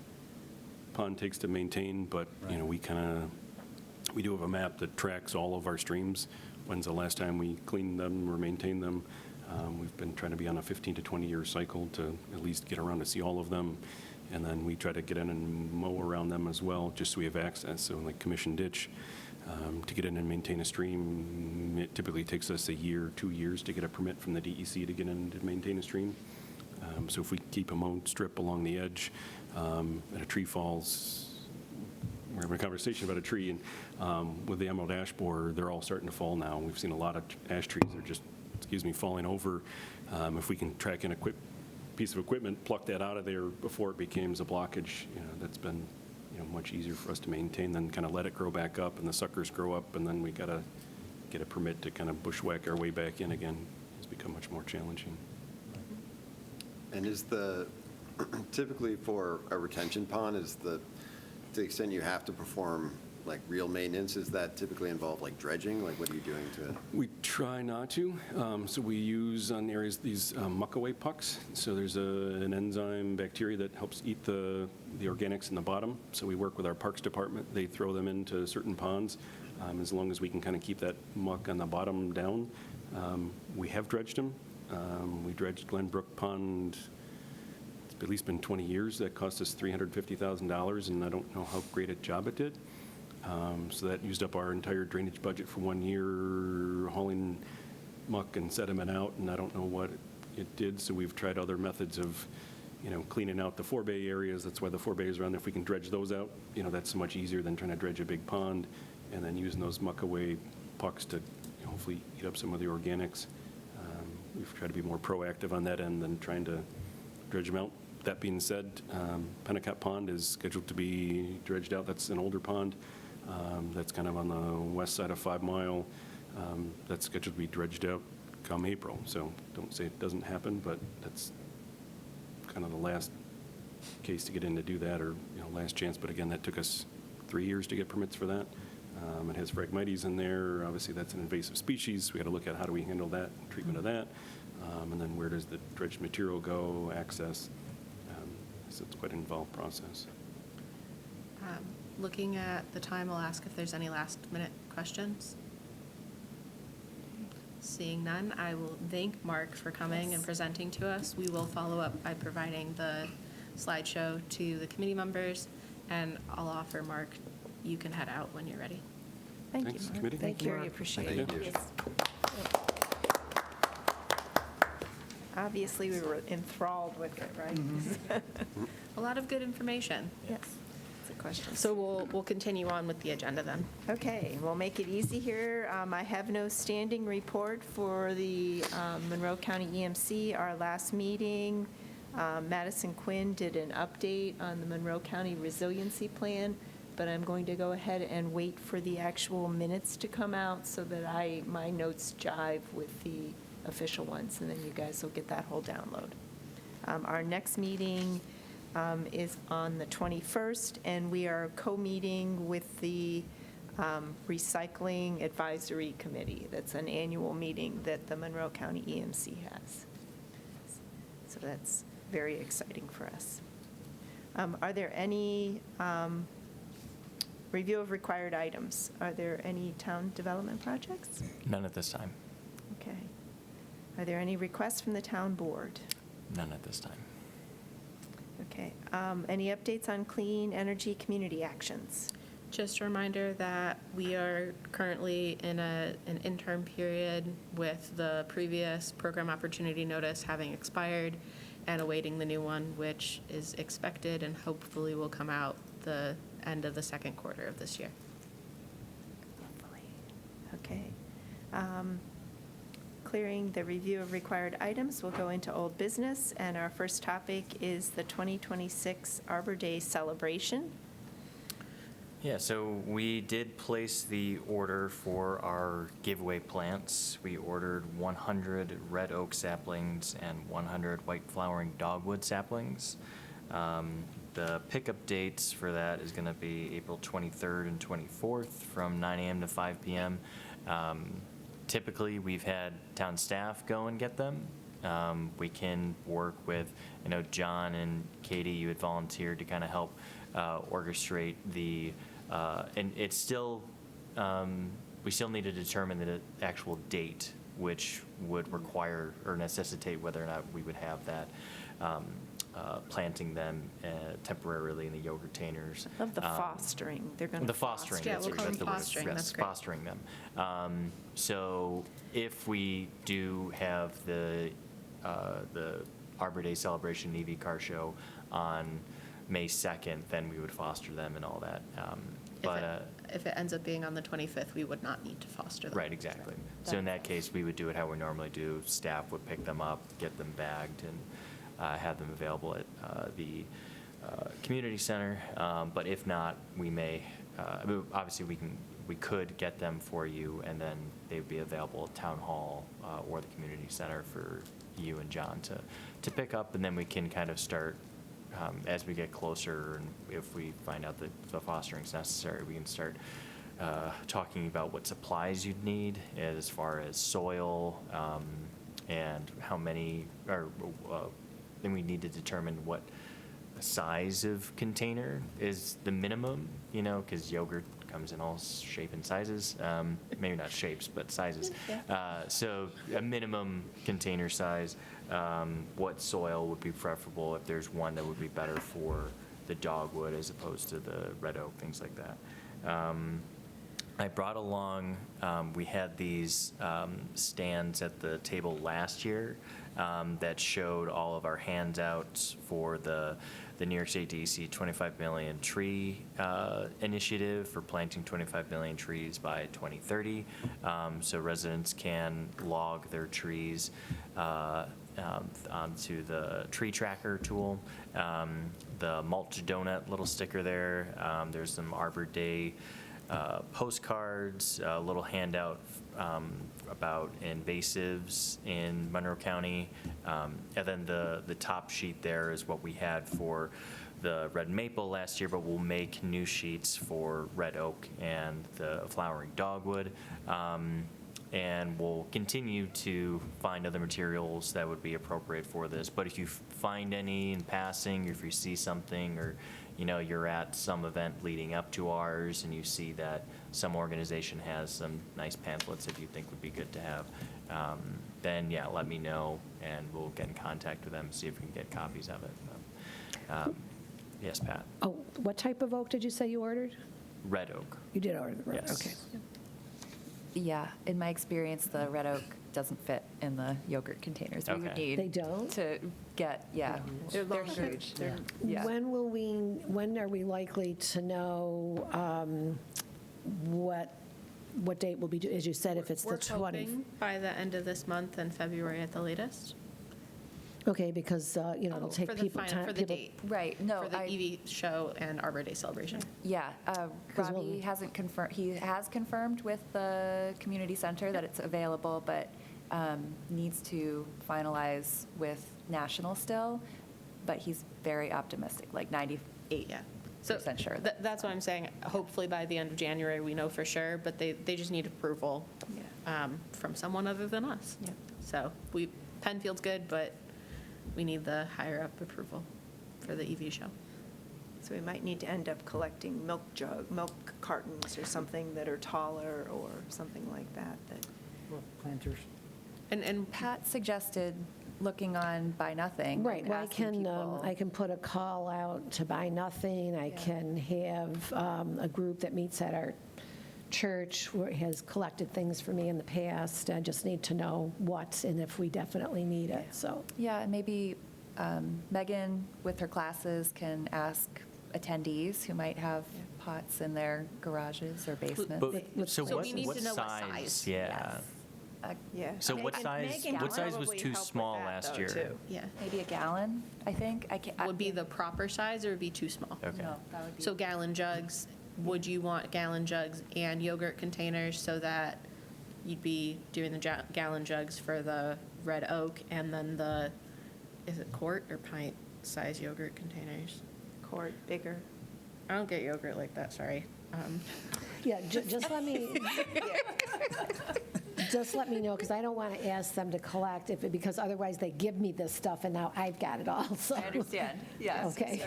pond takes to maintain, but Right. we do have a map that tracks all of our streams. When's the last time we cleaned them or maintained them? We've been trying to be on a 15 to 20-year cycle to at least get around to see all of them. And then we try to get in and mow around them as well, just so we have access. So like Commission Ditch, to get in and maintain a stream, it typically takes us a year, 2 years to get a permit from the DEC to get in to maintain a stream. So if we keep a mowed strip along the edge and a tree falls, we're having a conversation about a tree, and with the emerald ash borer, they're all starting to fall now. We've seen a lot of ash trees that are just, falling over. If we can track in a quick piece of equipment, pluck that out of there before it becomes a blockage, that's been much easier for us to maintain than kind of let it grow back up and the suckers grow up, and then we got to get a permit to kind of bushwhack our way back in again. It's become much more challenging. And is typically for a retention pond, to the extent you have to perform like real maintenance, is that typically involve like dredging? Like what are you doing to? We try not to. So we use on areas these muck-away pucks. So there's an enzyme bacteria that helps eat the organics in the bottom. So we work with our parks department. They throw them into certain ponds as long as we can kind of keep that muck on the bottom down. We have dredged them. We dredged Glenbrook Pond. It's at least been 20 years. That cost us $350,000, and I don't know how great a job it did. So that used up our entire drainage budget for 1 year, hauling muck and sediment out, and I don't know what it did. So we've tried other methods of, cleaning out the forebay areas. That's why the forebays are on there. If we can dredge those out, that's much easier than trying to dredge a big pond and then using those muck-away pucks to hopefully eat up some of the organics. We've tried to be more proactive on that end than trying to dredge them out. That being said, Pennicott Pond is scheduled to be dredged out. That's an older pond. That's kind of on the west side of 5 Mile. That's scheduled to be dredged out come April. So don't say it doesn't happen, but that's kind of the last case to get in to do that, or last chance. But again, that took us 3 years to get permits for that. It has Phragmites in there. Obviously, that's an invasive species. We got to look at how do we handle that, treatment of that, and then where does the dredged material go, access. So it's quite an involved process. Looking at the time, I'll ask if there's any last-minute questions. Seeing none, I will thank Mark for coming and presenting to us. We will follow up by providing the slideshow to the committee members, and I'll offer Mark, you can head out when you're ready. Thank you, Thanks, Mark. committee. Thank you, very appreciate Thank it. you. Obviously, we were enthralled with it, right? A lot of good information. Yes. It's a question. So we'll continue on with the agenda then. Okay, we'll make it easy here. I have no standing report for the Monroe County EMC. Our last meeting, Madison Quinn did an update on the Monroe County Resiliency Plan, but I'm going to go ahead and wait for the actual minutes to come out so that my notes jive with the official ones, and then you guys will get that whole download. Our next meeting is on the 21st, and we are co-meeting with the Recycling Advisory Committee. That's an annual meeting that the Monroe County EMC has. So that's very exciting for us. Are there any review of required items? Are there any town development projects? None at this time. Okay. Are there any requests from the town board? None at this time. Okay. Any updates on clean energy community actions? Just a reminder that we are currently in an interim period with the previous program opportunity notice having expired and awaiting the new one, which is expected and hopefully will come out the end of the second quarter of this year. Hopefully. Okay. Clearing the review of required items, we'll go into old business, and our first topic is the 2026 Arbor Day celebration. Yeah, so we did place the order for our giveaway plants. We ordered 100 red oak saplings and 100 white flowering dogwood saplings. The pickup dates for that is going to be April 23rd and 24th from 9 a.m. to 5 p.m. Typically, we've had town staff go and get them. We can work with, I know John and Katie, you had volunteered to kind of help orchestrate the, and it's still, we still need to determine the actual date, which would require or necessitate whether or not we would have that planting them temporarily in the yogurt containers. I love the fostering. They're going to The fostering. Yeah, that's we'll call that's them the word. fostering, Yes, that's great. fostering them. So if we do have the Arbor Day celebration EV car show on May 2nd, then we would foster them and all that. If it ends up being on the 25th, we would not need to foster them. Right, exactly. So in that case, we would do it how we normally do. Staff would pick them up, get them bagged, and have them available at the community center. But if not, we may, obviously we could get them for you, and then they would be available at Town Hall or the community center for you and John to pick up, and then we can kind of start, as we get closer, and if we find out that the fostering is necessary, we can start talking about what supplies you'd need as far as soil and how many, or then we need to determine what size of container is the minimum, because yogurt comes in all shape and sizes. Maybe not shapes, but sizes. So a minimum container size, what soil would be preferable, if there's one that would be better for the dogwood as opposed to the red oak, things like that. I brought along, we had these stands at the table last year that showed all of our handouts for the New York State DEC 25 million tree initiative for planting 25 million trees by 2030. So residents can log their trees onto the tree tracker tool. The mulch donut little sticker there. There's some Arbor Day postcards, a little handout about invasives in Monroe County, and then the top sheet there is what we had for the red maple last year, but we'll make new sheets for red oak and the flowering dogwood. And we'll continue to find other materials that would be appropriate for this. But if you find any in passing, or if you see something, or you're at some event leading up to ours and you see that some organization has some nice pamphlets that you think would be good to have, then yeah, let me know and we'll get in contact with them and see if we can get copies of it. Yes, Pat? Oh, what type of oak did you say you ordered? Red oak. You did order the red, Yes. okay. Yeah, in my experience, the red oak doesn't fit in the yogurt containers. We would Okay. need They don't? to get, yeah. They're longer. huge. They're- Yeah. When are we likely to know what date will be, as you said, if it's the We're 20th? hoping by the end of this month and February at the latest. Okay, because, it'll take For the people final, time. for the date. Right, no, For the EV show and Arbor Day celebration. yeah, 'Cause Robbie we'll- hasn't confirmed, he has confirmed with the community center that it's available, but needs to finalize with National still, but he's very optimistic, like 98%. Yeah. So sure. that's what I'm saying. Hopefully by the end of January, we know for sure, but they just need approval from someone other than us. Yeah. So Penfield's good, but we need the higher up approval for the EV show. So we might need to end up collecting milk cartons or something that are taller or something like that. Well, planters. And Pat suggested looking on Buy Nothing. Right, and well, asking people. I can put a call out to Buy Nothing. I can have a group that meets at our church where it has collected things for me in the past. I just need to know what and if we definitely need it, so. Yeah, and maybe Megan, with her classes, can ask attendees who might have pots in their garages or basements. But, so So what, we need what to know what size? size. Yeah. Yeah. So what size, what size was too small last year? Yeah. Maybe a gallon, I think. I can't. Would be the proper size or would be too small? Okay. No, that would be. So gallon jugs, would you want gallon jugs and yogurt containers so that you'd be doing the gallon jugs for the Red Oak and then the, is it quart or pint size yogurt containers? Quart, bigger. I don't get yogurt like that, sorry. Yeah, just let me, just let me know, because I don't want to ask them to collect if, because otherwise they give me this stuff and now I've got it all, so. I understand, yes. Okay.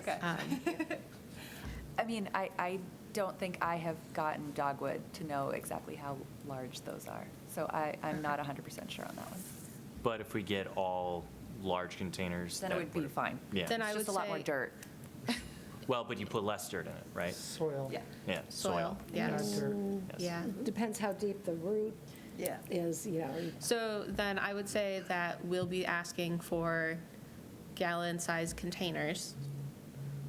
I mean, I don't think I have gotten dogwood to know exactly how large those are. So I'm not 100% sure on that one. But if we get all large containers. Then it that would be fine. Yeah. Then I It's would just a lot more say- dirt. Well, but you put less dirt in it, right? Soil. Yeah. Yeah, soil. Yeah. Not dirt. Yes. Yeah. Depends how deep the root Yeah. is, you know. So then I would say that we'll be asking for gallon-sized containers,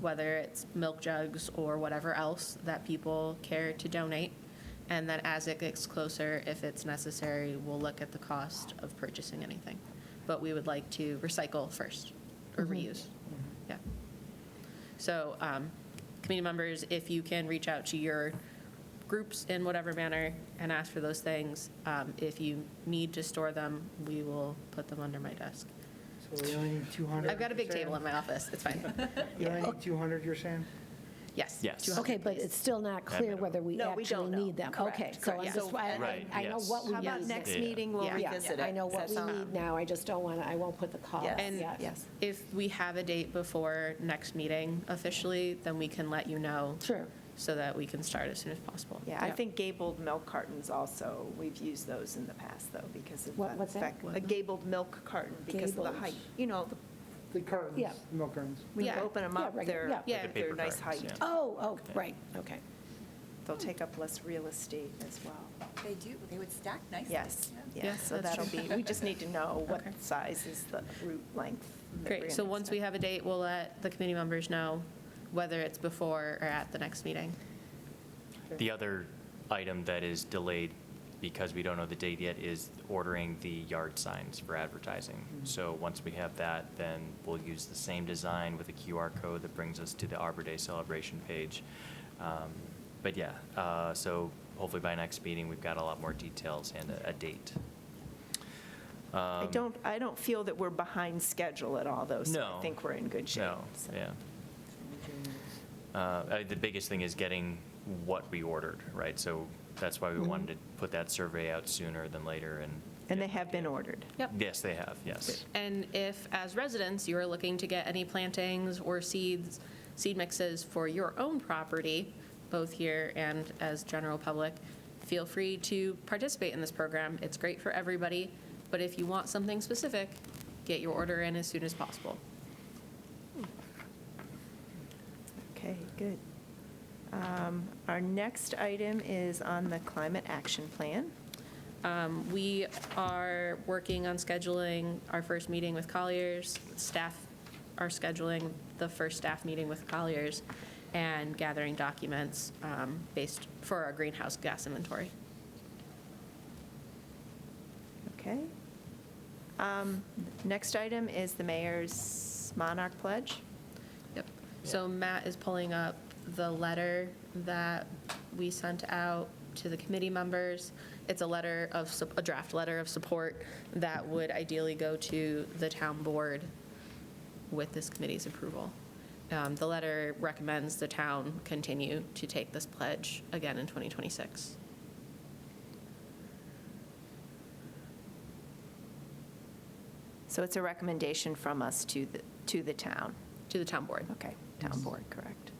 whether it's milk jugs or whatever else that people care to donate. And then as it gets closer, if it's necessary, we'll look at the cost of purchasing anything. But we would like to recycle first, or reuse. Yeah. So, committee members, if you can reach out to your groups in whatever manner and ask for those things. If you need to store them, we will put them under my desk. So we only need 200? I've got a big you're table saying? in my office, it's fine. You only need 200, you're saying? Yes. Yes. 200 Okay, but please. it's still not clear whether we No, we don't actually know. need them. Correct, Okay, so I'm correct. just, Right, I know yes. what we How need. about next Yeah. meeting, we'll Yeah. revisit it? I know what Does we that sound- need now, I just don't want to, I won't put the cost Yes. And yet. Yes. if we have a date before next meeting officially, then we can let you know. Sure. So that we can start as soon as possible. Yeah, I think gabled milk cartons also, we've used those in the past, though, because of the What's that? fact- A gabled milk carton, because of the Gabled. height. You know, The cartons, Yeah. milk cartons. when you Yeah. open them Yeah, up, regular- they're, yeah. Like the they're paper nice cartons, height. yeah. Oh, right, okay. They'll take up less real estate as well. They do, they would stack nicely. Yes, Yeah, yeah, so that's that'll true. be, we just need to know what Okay. size is the root length. that we're Great, so gonna once we expect. have a date, we'll let the committee members know whether it's before or at the next meeting. The other item that is delayed because we don't know the date yet is ordering the yard signs for advertising. So once we have that, then we'll use the same design with a QR code that brings us to the Arbor Day celebration page. But yeah, so hopefully by next meeting, we've got a lot more details and a date. I don't feel that we're behind schedule at all, though, so No. I think we're in good shape. No, so. yeah. The biggest thing is getting what we ordered, right? So that's why we wanted to put that survey out sooner than later and. And they have been ordered. Yep. Yes, they have, yes. And if, as residents, you are looking to get any plantings or seeds, seed mixes for your own property, both here and as general public, feel free to participate in this program. It's great for everybody, but if you want something specific, get your order in as soon as possible. Okay, good. Our next item is on the climate action plan. We are working on scheduling our first meeting with Colliers. Staff are scheduling the first staff meeting with Colliers and gathering documents based for our greenhouse gas inventory. Okay. Next item is the mayor's Monarch Pledge. Yep. So Matt is pulling up the letter that we sent out to the committee members. It's a draft letter of support that would ideally go to the town board with this committee's approval. The letter recommends the town continue to take this pledge again in 2026. So it's a recommendation from us to the town. To the town board. Okay, town board, correct.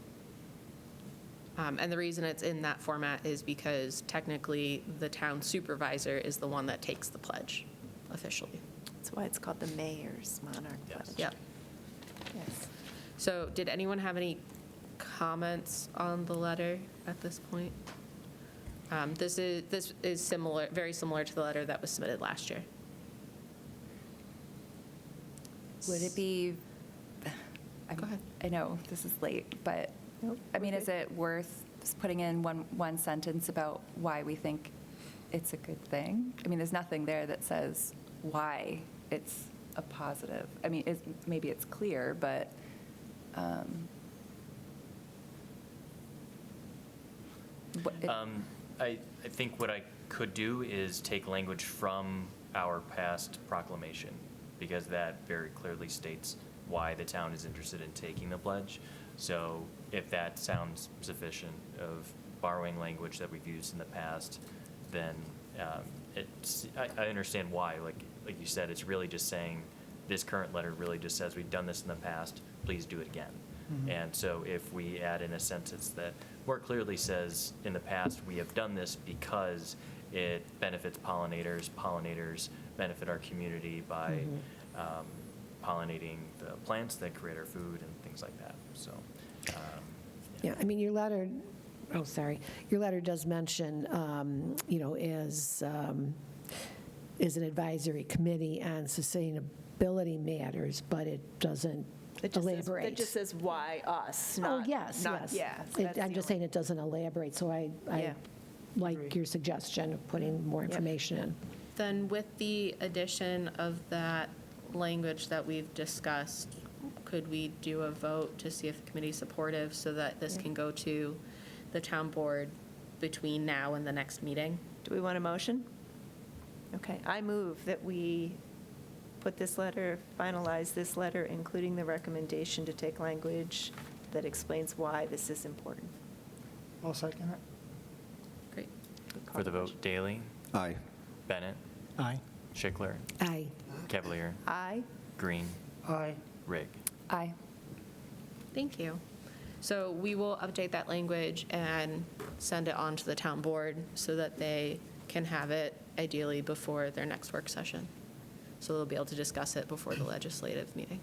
And the reason it's in that format is because technically the town supervisor is the one that takes the pledge officially. That's why it's called the Mayor's Monarch Pledge. Yep. Yes. So did anyone have any comments on the letter at this point? This is similar, very similar to the letter that was submitted last year. Would it be, Go ahead. I know this is late, but, Nope, I mean, we're is good. it worth just putting in one sentence about why we think it's a good thing? I mean, there's nothing there that says why it's a positive. I mean, maybe it's clear, but, I think what I could do is take language from our past proclamation, because that very clearly states why the town is interested in taking the pledge. So if that sounds sufficient of borrowing language that we've used in the past, then I understand why. Like you said, it's really just saying, this current letter really just says, we've done this in the past, please do it again. And so if we add in a sentence that more clearly says, in the past, we have done this because it benefits pollinators, pollinators benefit our community by pollinating the plants that create our food and things like that, so. Yeah, I mean, your letter, your letter does mention, is an advisory committee on sustainability matters, but it doesn't elaborate. It just says why us, Oh, not. yes, not- yes. Yeah. I'm just saying it doesn't elaborate, so I Yeah. like your suggestion of putting more information in. Then with the addition of that language that we've discussed, could we do a vote to see if the committee's supportive so that this can go to the town board between now and the next meeting? Do we want a motion? Okay, I move that we put this letter, finalize this letter, including the recommendation to take language that explains why this is important. I'll second it. Great. For the vote, Daly, Aye. Bennett, Aye. Schichler, Aye. Cavaliere, Aye. Green, Aye. Rygg. aye. Thank you. So we will update that language and send it on to the town board so that they can have it ideally before their next work session. So they'll be able to discuss it before the legislative meeting.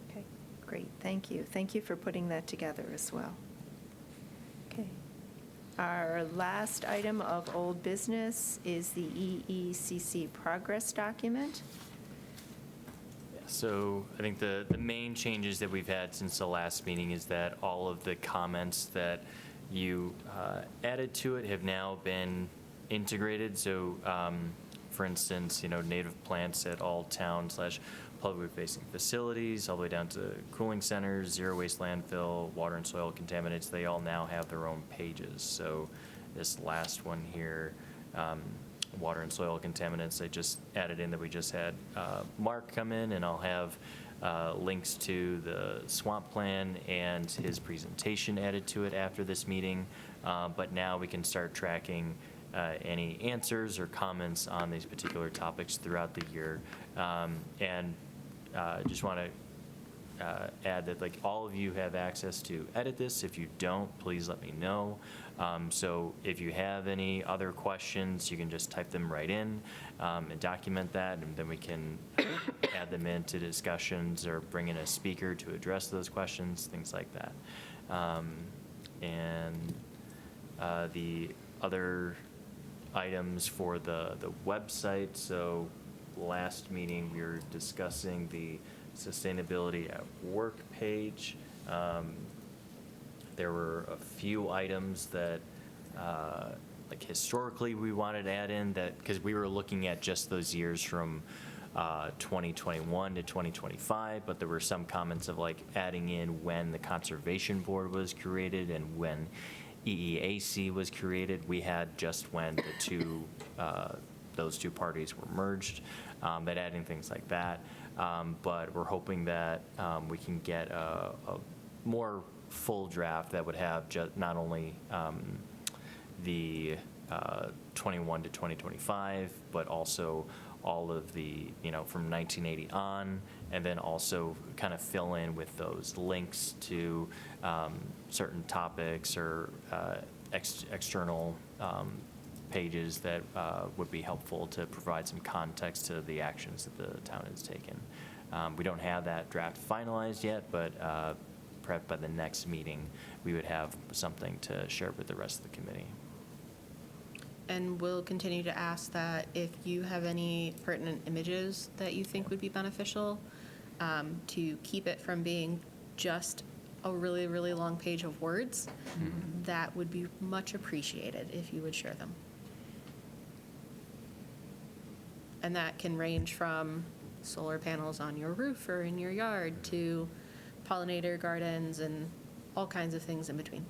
Okay, great, thank you. Thank you for putting that together as well. Okay. Our last item of old business is the EECC progress document. So I think the main changes that we've had since the last meeting is that all of the comments that you added to it have now been integrated. So for instance, native plants at all town/public-facing facilities, all the way down to cooling centers, zero waste landfill, water and soil contaminants, they all now have their own pages. So this last one here, water and soil contaminants, I just added in that we just had Mark come in, and I'll have links to the swamp plan and his presentation added to it after this meeting. But now we can start tracking any answers or comments on these particular topics throughout the year. And just want to add that all of you have access to edit this. If you don't, please let me know. So if you have any other questions, you can just type them right in and document that, and then we can add them into discussions or bring in a speaker to address those questions, things like that. And the other items for the website, so last meeting we were discussing the sustainability at work page. There were a few items that historically we wanted to add in, that because we were looking at just those years from 2021 to 2025, but there were some comments of adding in when the Conservation Board was created and when EEAC was created. We had just when those two parties were merged, but adding things like that. But we're hoping that we can get a more full draft that would have not only the 21 to 2025, but also all of the, from 1980 on, and then also kind of fill in with those links to certain topics or external pages that would be helpful to provide some context to the actions that the town has taken. We don't have that draft finalized yet, but perhaps by the next meeting, we would have something to share with the rest of the committee. And we'll continue to ask that if you have any pertinent images that you think would be beneficial, to keep it from being just a really, really long page of words, that would be much appreciated if you would share them. And that can range from solar panels on your roof or in your yard to pollinator gardens and all kinds of things in between.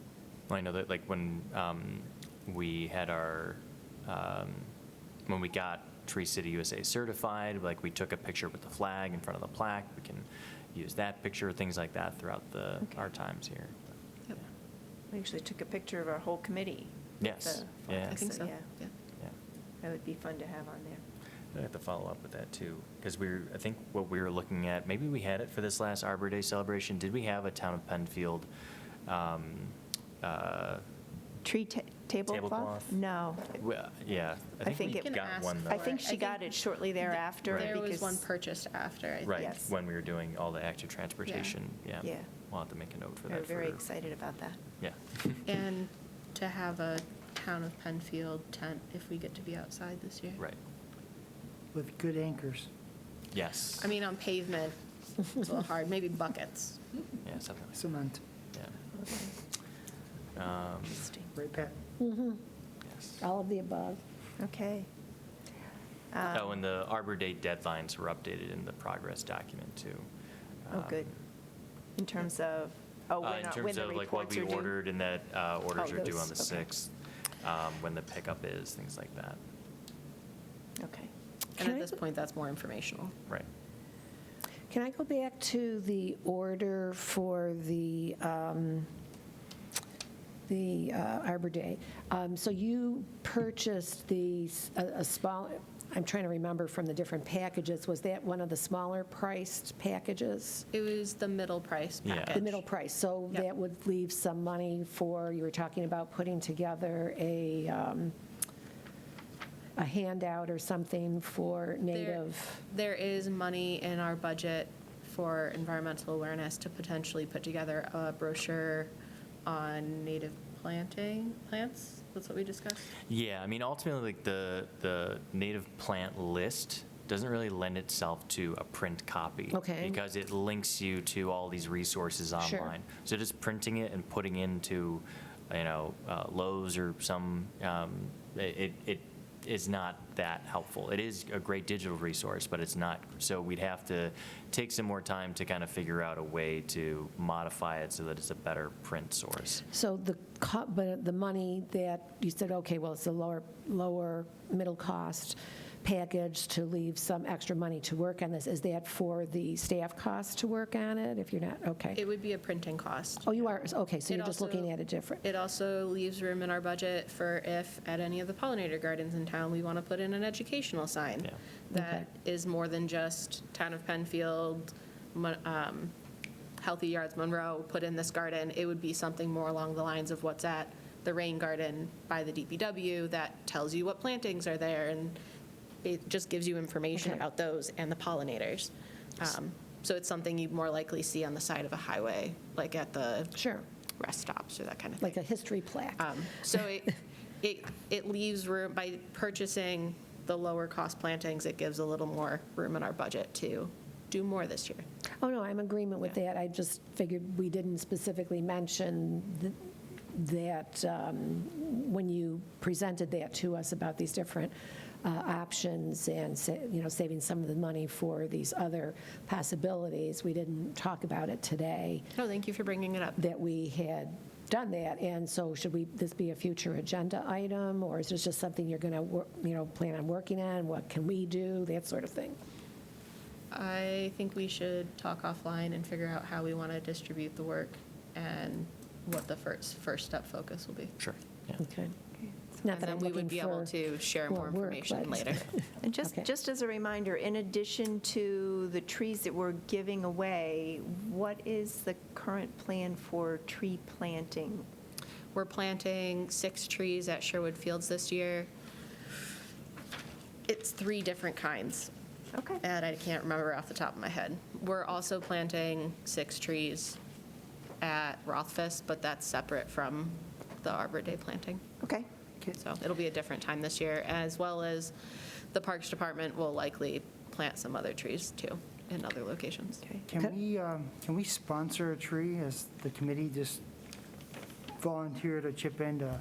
Well, I know that like when we had our, when we got Tree City USA certified, like we took a picture with the flag in front of the plaque. We can use that picture, things like that throughout our times here. Yep. We actually took a picture of our whole committee. with Yes, the yeah. flag, I think so, Yeah, yeah. Yeah. that would be fun to have on there. I have to follow up with that too, because I think what we were looking at, maybe we had it for this last Arbor Day celebration. Did we have a Town of Penfield Tree tablecloth? Tablecloth? No. well, yeah, I I think think we it- got ask one for though. I think I she think got it shortly thereafter. There was because- one purchased after, I think. Right, Yes. when we were doing all the active transportation, yeah. Yeah. We'll have to make a note for We're that. very excited about that. Yeah. And to have a Town of Penfield tent if we get to be outside this year. Right, With good anchors. yes. I mean, on pavement, it's a little hard, maybe buckets. Yeah, something like that, Cement. yeah. Interesting. Right, Pat? Yes. All of the above. Okay. Oh, and the Arbor Day deadlines were updated in the progress document too. Oh, good. In terms of, oh, In when terms the of like what reports we are due? ordered and that orders Oh, are due those, on the okay. 6th, when the pickup is, things like that. Okay. And Can at I this go- point, that's more informational. Right. Can I go back to the order for the Arbor Day? So you purchased a small, I'm trying to remember from the different packages, was that one of the smaller priced packages? It was the middle price Yeah. package. The middle price, so Yep. that would leave some money for, you were talking about putting together a handout or something for Native. There is money in our budget for environmental awareness to potentially put together a brochure on native plants. That's what we discussed. Yeah, I mean, ultimately, like the native plant list doesn't really lend itself to a print copy. Okay. Because it links you to all these resources Sure. online. So just printing it and putting into, Lowe's or some, it is not that helpful. It is a great digital resource, but it's not, so we'd have to take some more time to kind of figure out a way to modify it so that it's a better print source. So but the money that, you said, okay, well, it's a lower middle cost package to leave some extra money to work on this. Is that for the staff costs to work on it, if you're not, okay? It would be a printing cost. Oh, you are, okay, so It you're just also- looking at it different. It also leaves room in our budget for if at any of the pollinator gardens in town, we want to put in an educational sign Yeah. that is more than just Town of Penfield, Healthy Yards Monroe, put in this garden. It would be something more along the lines of what's at the rain garden by the DPW that tells you what plantings are there, and it just gives you information Okay. about those and the pollinators. So it's something you'd more likely see on the side of a highway, like at the Sure, rest stops or that kind of thing. like a history plaque. So it leaves room, by purchasing the lower cost plantings, it gives a little more room in our budget to do more this year. Oh, no, I'm in agreement with that. I just figured we didn't specifically mention that when you presented that to us about these different options and, saving some of the money for these other possibilities. We didn't talk about it today, No, thank you for bringing it up. that we had done that. And so should this be a future agenda item, or is this just something you're going to, plan on working on? What can we do? That sort of thing. I think we should talk offline and figure out how we want to distribute the work and what the first step focus will be. Sure, yeah. Okay. Not And that then I'm we looking would be able for to share more more work, information but- later. And just, Okay. just as a reminder, in addition to the trees that we're giving away, what is the current plan for tree planting? We're planting 6 trees at Sherwood Fields this year. It's 3 different kinds, Okay. and I can't remember off the top of my head. We're also planting 6 trees at Rothfuss, but that's separate from the Arbor Day planting. Okay. So it'll be a different time this year, as well as the Parks Department will likely plant some other trees too in other locations. Okay. Can we sponsor a tree as the committee, just volunteer to chip in to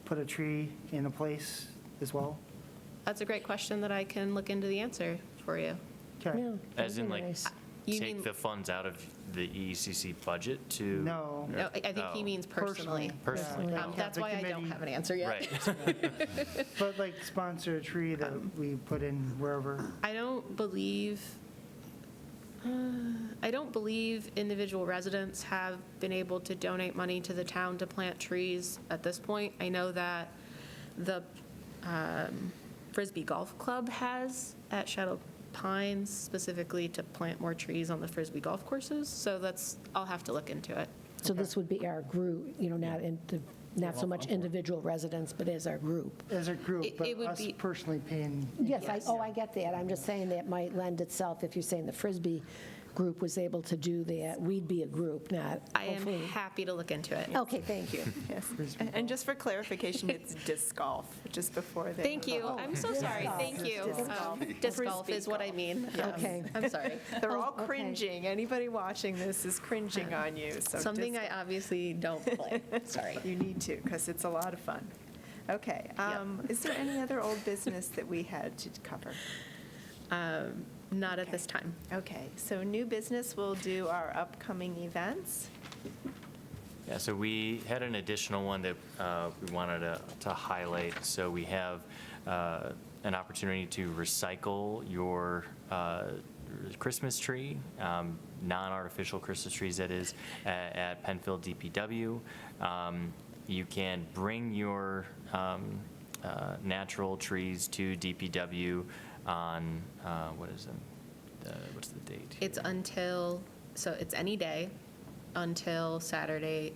put a tree in a place as well? That's a great question that I can look into the answer for you. Okay. Yeah, As in, that'd be like, nice. You take mean- the funds out of the EECC budget to? No. No, I think he Oh. means personally. Personally. Yeah. That's The why I don't committee- have an answer yet. Right. But like sponsor a tree that we put in wherever. I don't believe individual residents have been able to donate money to the town to plant trees at this point. I know that the Frisbee Golf Club has at Shadow Pines, specifically to plant more trees on the Frisbee golf courses. So I'll have to look into it. So this would be our group, not so much individual residents, but as our group. As a group, It but would us be- personally paying. Yes, I get that. I'm just saying that might lend itself, if you're saying the Frisbee group was able to do that, we'd be a group, not I am hopefully. happy to look into it. Okay, thank you. Yes. And just for clarification, it's disc golf, just before they. Thank move you. on. I'm so sorry. golf. Thank you. Disc golf. Disc golf is what I mean. Okay. I'm sorry. They're all okay. cringing. Anybody watching this is cringing on you, so. Something disc I obviously don't play. Sorry. You need to, because it's a lot of fun. Okay. Is there any other old business that we had to cover? Not at this time. Okay, so new business, we'll do our upcoming events. Yeah, so we had an additional one that we wanted to highlight. So we have an opportunity to recycle your Christmas tree, non-artificial Christmas trees, that is, at Penfield DPW. You can bring your natural trees to DPW on, what's the date? It's it's any day until Saturday,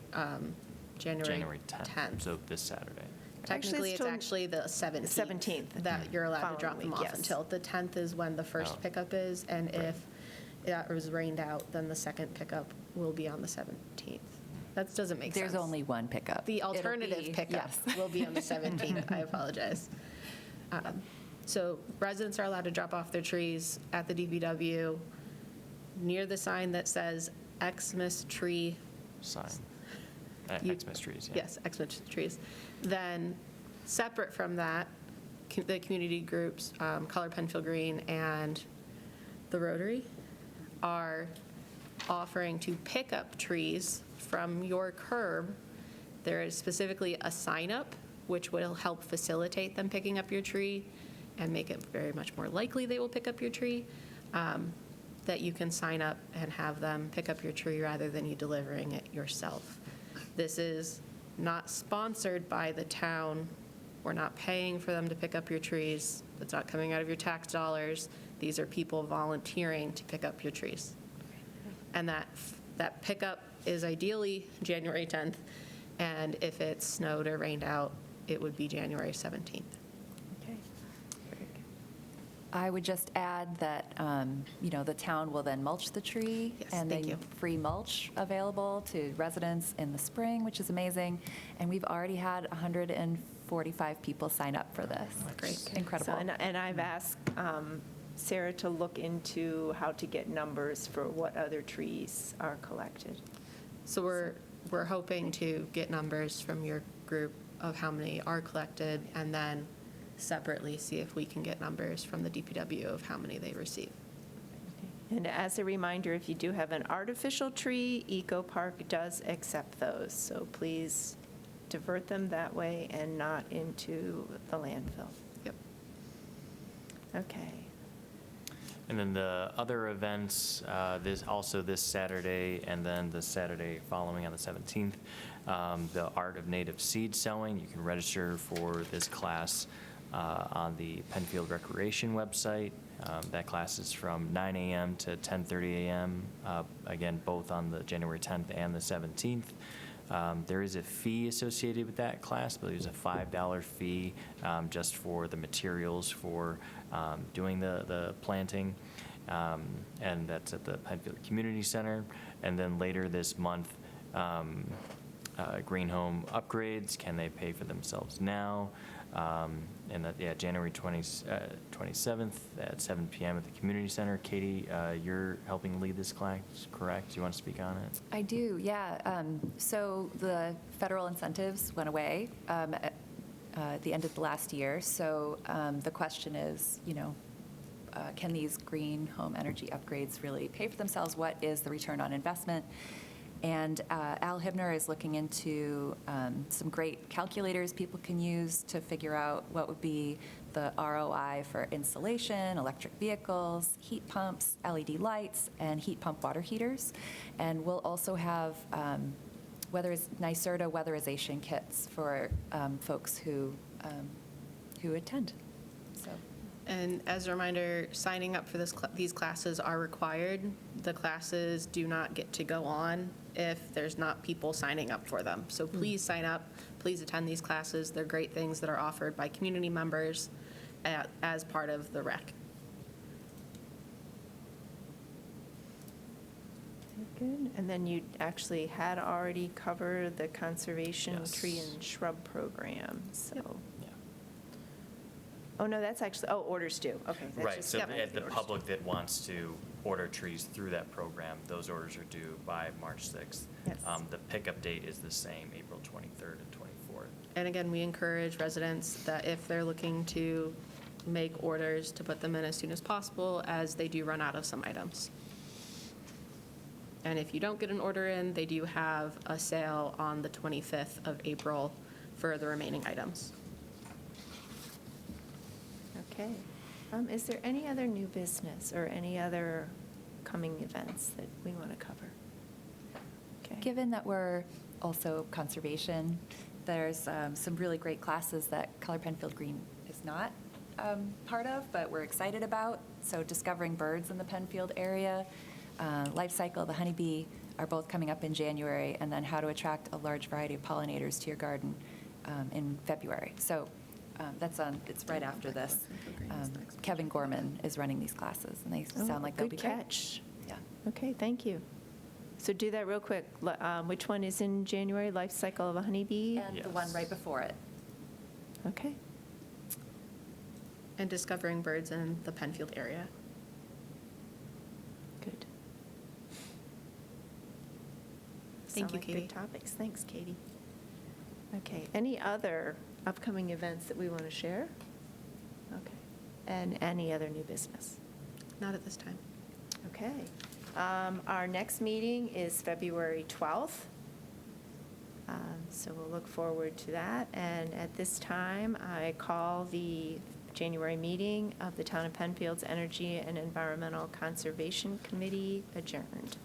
January 10th. So this Saturday. Technically, it's till actually the 17th. 17th. That you're allowed to drop Following them week, off yes. until. The 10th is when the first Oh. pickup is, and Right. if that was rained out, then the second pickup will be on the 17th. That doesn't make sense. There's only one pickup. The It'll alternative be- pickup yes. will be on the 17th. I apologize. So residents are allowed to drop off their trees at the DPW near the sign that says Xmas tree. Sign. You- Xmas trees, yeah. Yes, Xmas trees. Then, separate from that, the community groups, Color Penfield Green and the Rotary, are offering to pick up trees from your curb. There is specifically a sign-up, which will help facilitate them picking up your tree and make it very much more likely they will pick up your tree, that you can sign up and have them pick up your tree rather than you delivering it yourself. This is not sponsored by the town. We're not paying for them to pick up your trees. It's not coming out of your tax dollars. These are people volunteering to pick up your trees. And that pickup is ideally January 10th, and if it snowed or rained out, it would be January 17th. Okay. I would just add that, the town will then mulch the tree. Yes, And thank then you. free mulch available to residents in the spring, which is amazing. And we've already had 145 people sign up for this. Great. Incredible. So, and I've asked Sarah to look into how to get numbers for what other trees are collected. So we're hoping to get numbers from your group of how many are collected, and then separately see if we can get numbers from the DPW of how many they receive. And as a reminder, if you do have an artificial tree, Eco Park does accept those. So please divert them that way and not into the landfill. Yep. Okay. And then the other events, this Saturday, and then the Saturday following on the 17th, the Art of Native Seed Sowing. You can register for this class on the Penfield Recreation website. That class is from 9 a.m. to 10:30 a.m., again, both on the January 10th and the 17th. There is a fee associated with that class, but there's a $5 fee just for the materials for doing the planting, and that's at the Penfield Community Center. And then later this month, green home upgrades, can they pay for themselves now? And that, yeah, January 27th at 7 p.m. at the Community Center. Katie, you're helping lead this class, correct? Do you want to speak on it? I do, yeah. So the federal incentives went away at the end of the last year. So the question is, can these green home energy upgrades really pay for themselves? What is the return on investment? And Al Hibner is looking into some great calculators people can use to figure out what would be the ROI for insulation, electric vehicles, heat pumps, LED lights, and heat pump water heaters. And we'll also have NYSERDA weatherization kits for folks who attend. So. And as a reminder, signing up for these classes are required. The classes do not get to go on if there's not people signing up for them. So please sign up, please attend these classes. They're great things that are offered by community members as part of the rec. Good. And then you actually had already covered the conservation Yes. tree and shrub program, so. Yep. Yeah. Oh, no, that's actually, orders due. Okay. that's Right, just- so yep, the orders public that wants to order trees through that program, those orders are due by March 6th. Yes. The pickup date is the same, April 23rd and 24th. And again, we encourage residents that if they're looking to make orders, to put them in as soon as possible, as they do run out of some items. And if you don't get an order in, they do have a sale on the 25th of April for the remaining items. Okay. Is there any other new business or any other coming events that we want to cover? Okay. Given that we're also conservation, there's some really great classes that Color Penfield Green is not part of, but we're excited about. So discovering birds in the Penfield area, life cycle of the honeybee are both coming up in January, and then how to attract a large variety of pollinators to your garden in February. So it's right after this. Kevin Gorman is running these classes, and they sound like they'll be Good great. catch. Yeah. Okay, thank you. So do that real quick. Which one is in January? Life cycle of a honeybee? And the one Yes. right before it. Okay. And discovering birds in the Penfield area. Good. Thank Sound you, like Katie. Good topics. Thanks, Katie. Okay, any other upcoming events that we want to share? Okay, and any other new business? Not at this time. Okay. Our next meeting is February 12th. So we'll look forward to that. And at this time, I call the January meeting of the Town of Penfield's Energy and Environmental Conservation Committee adjourned.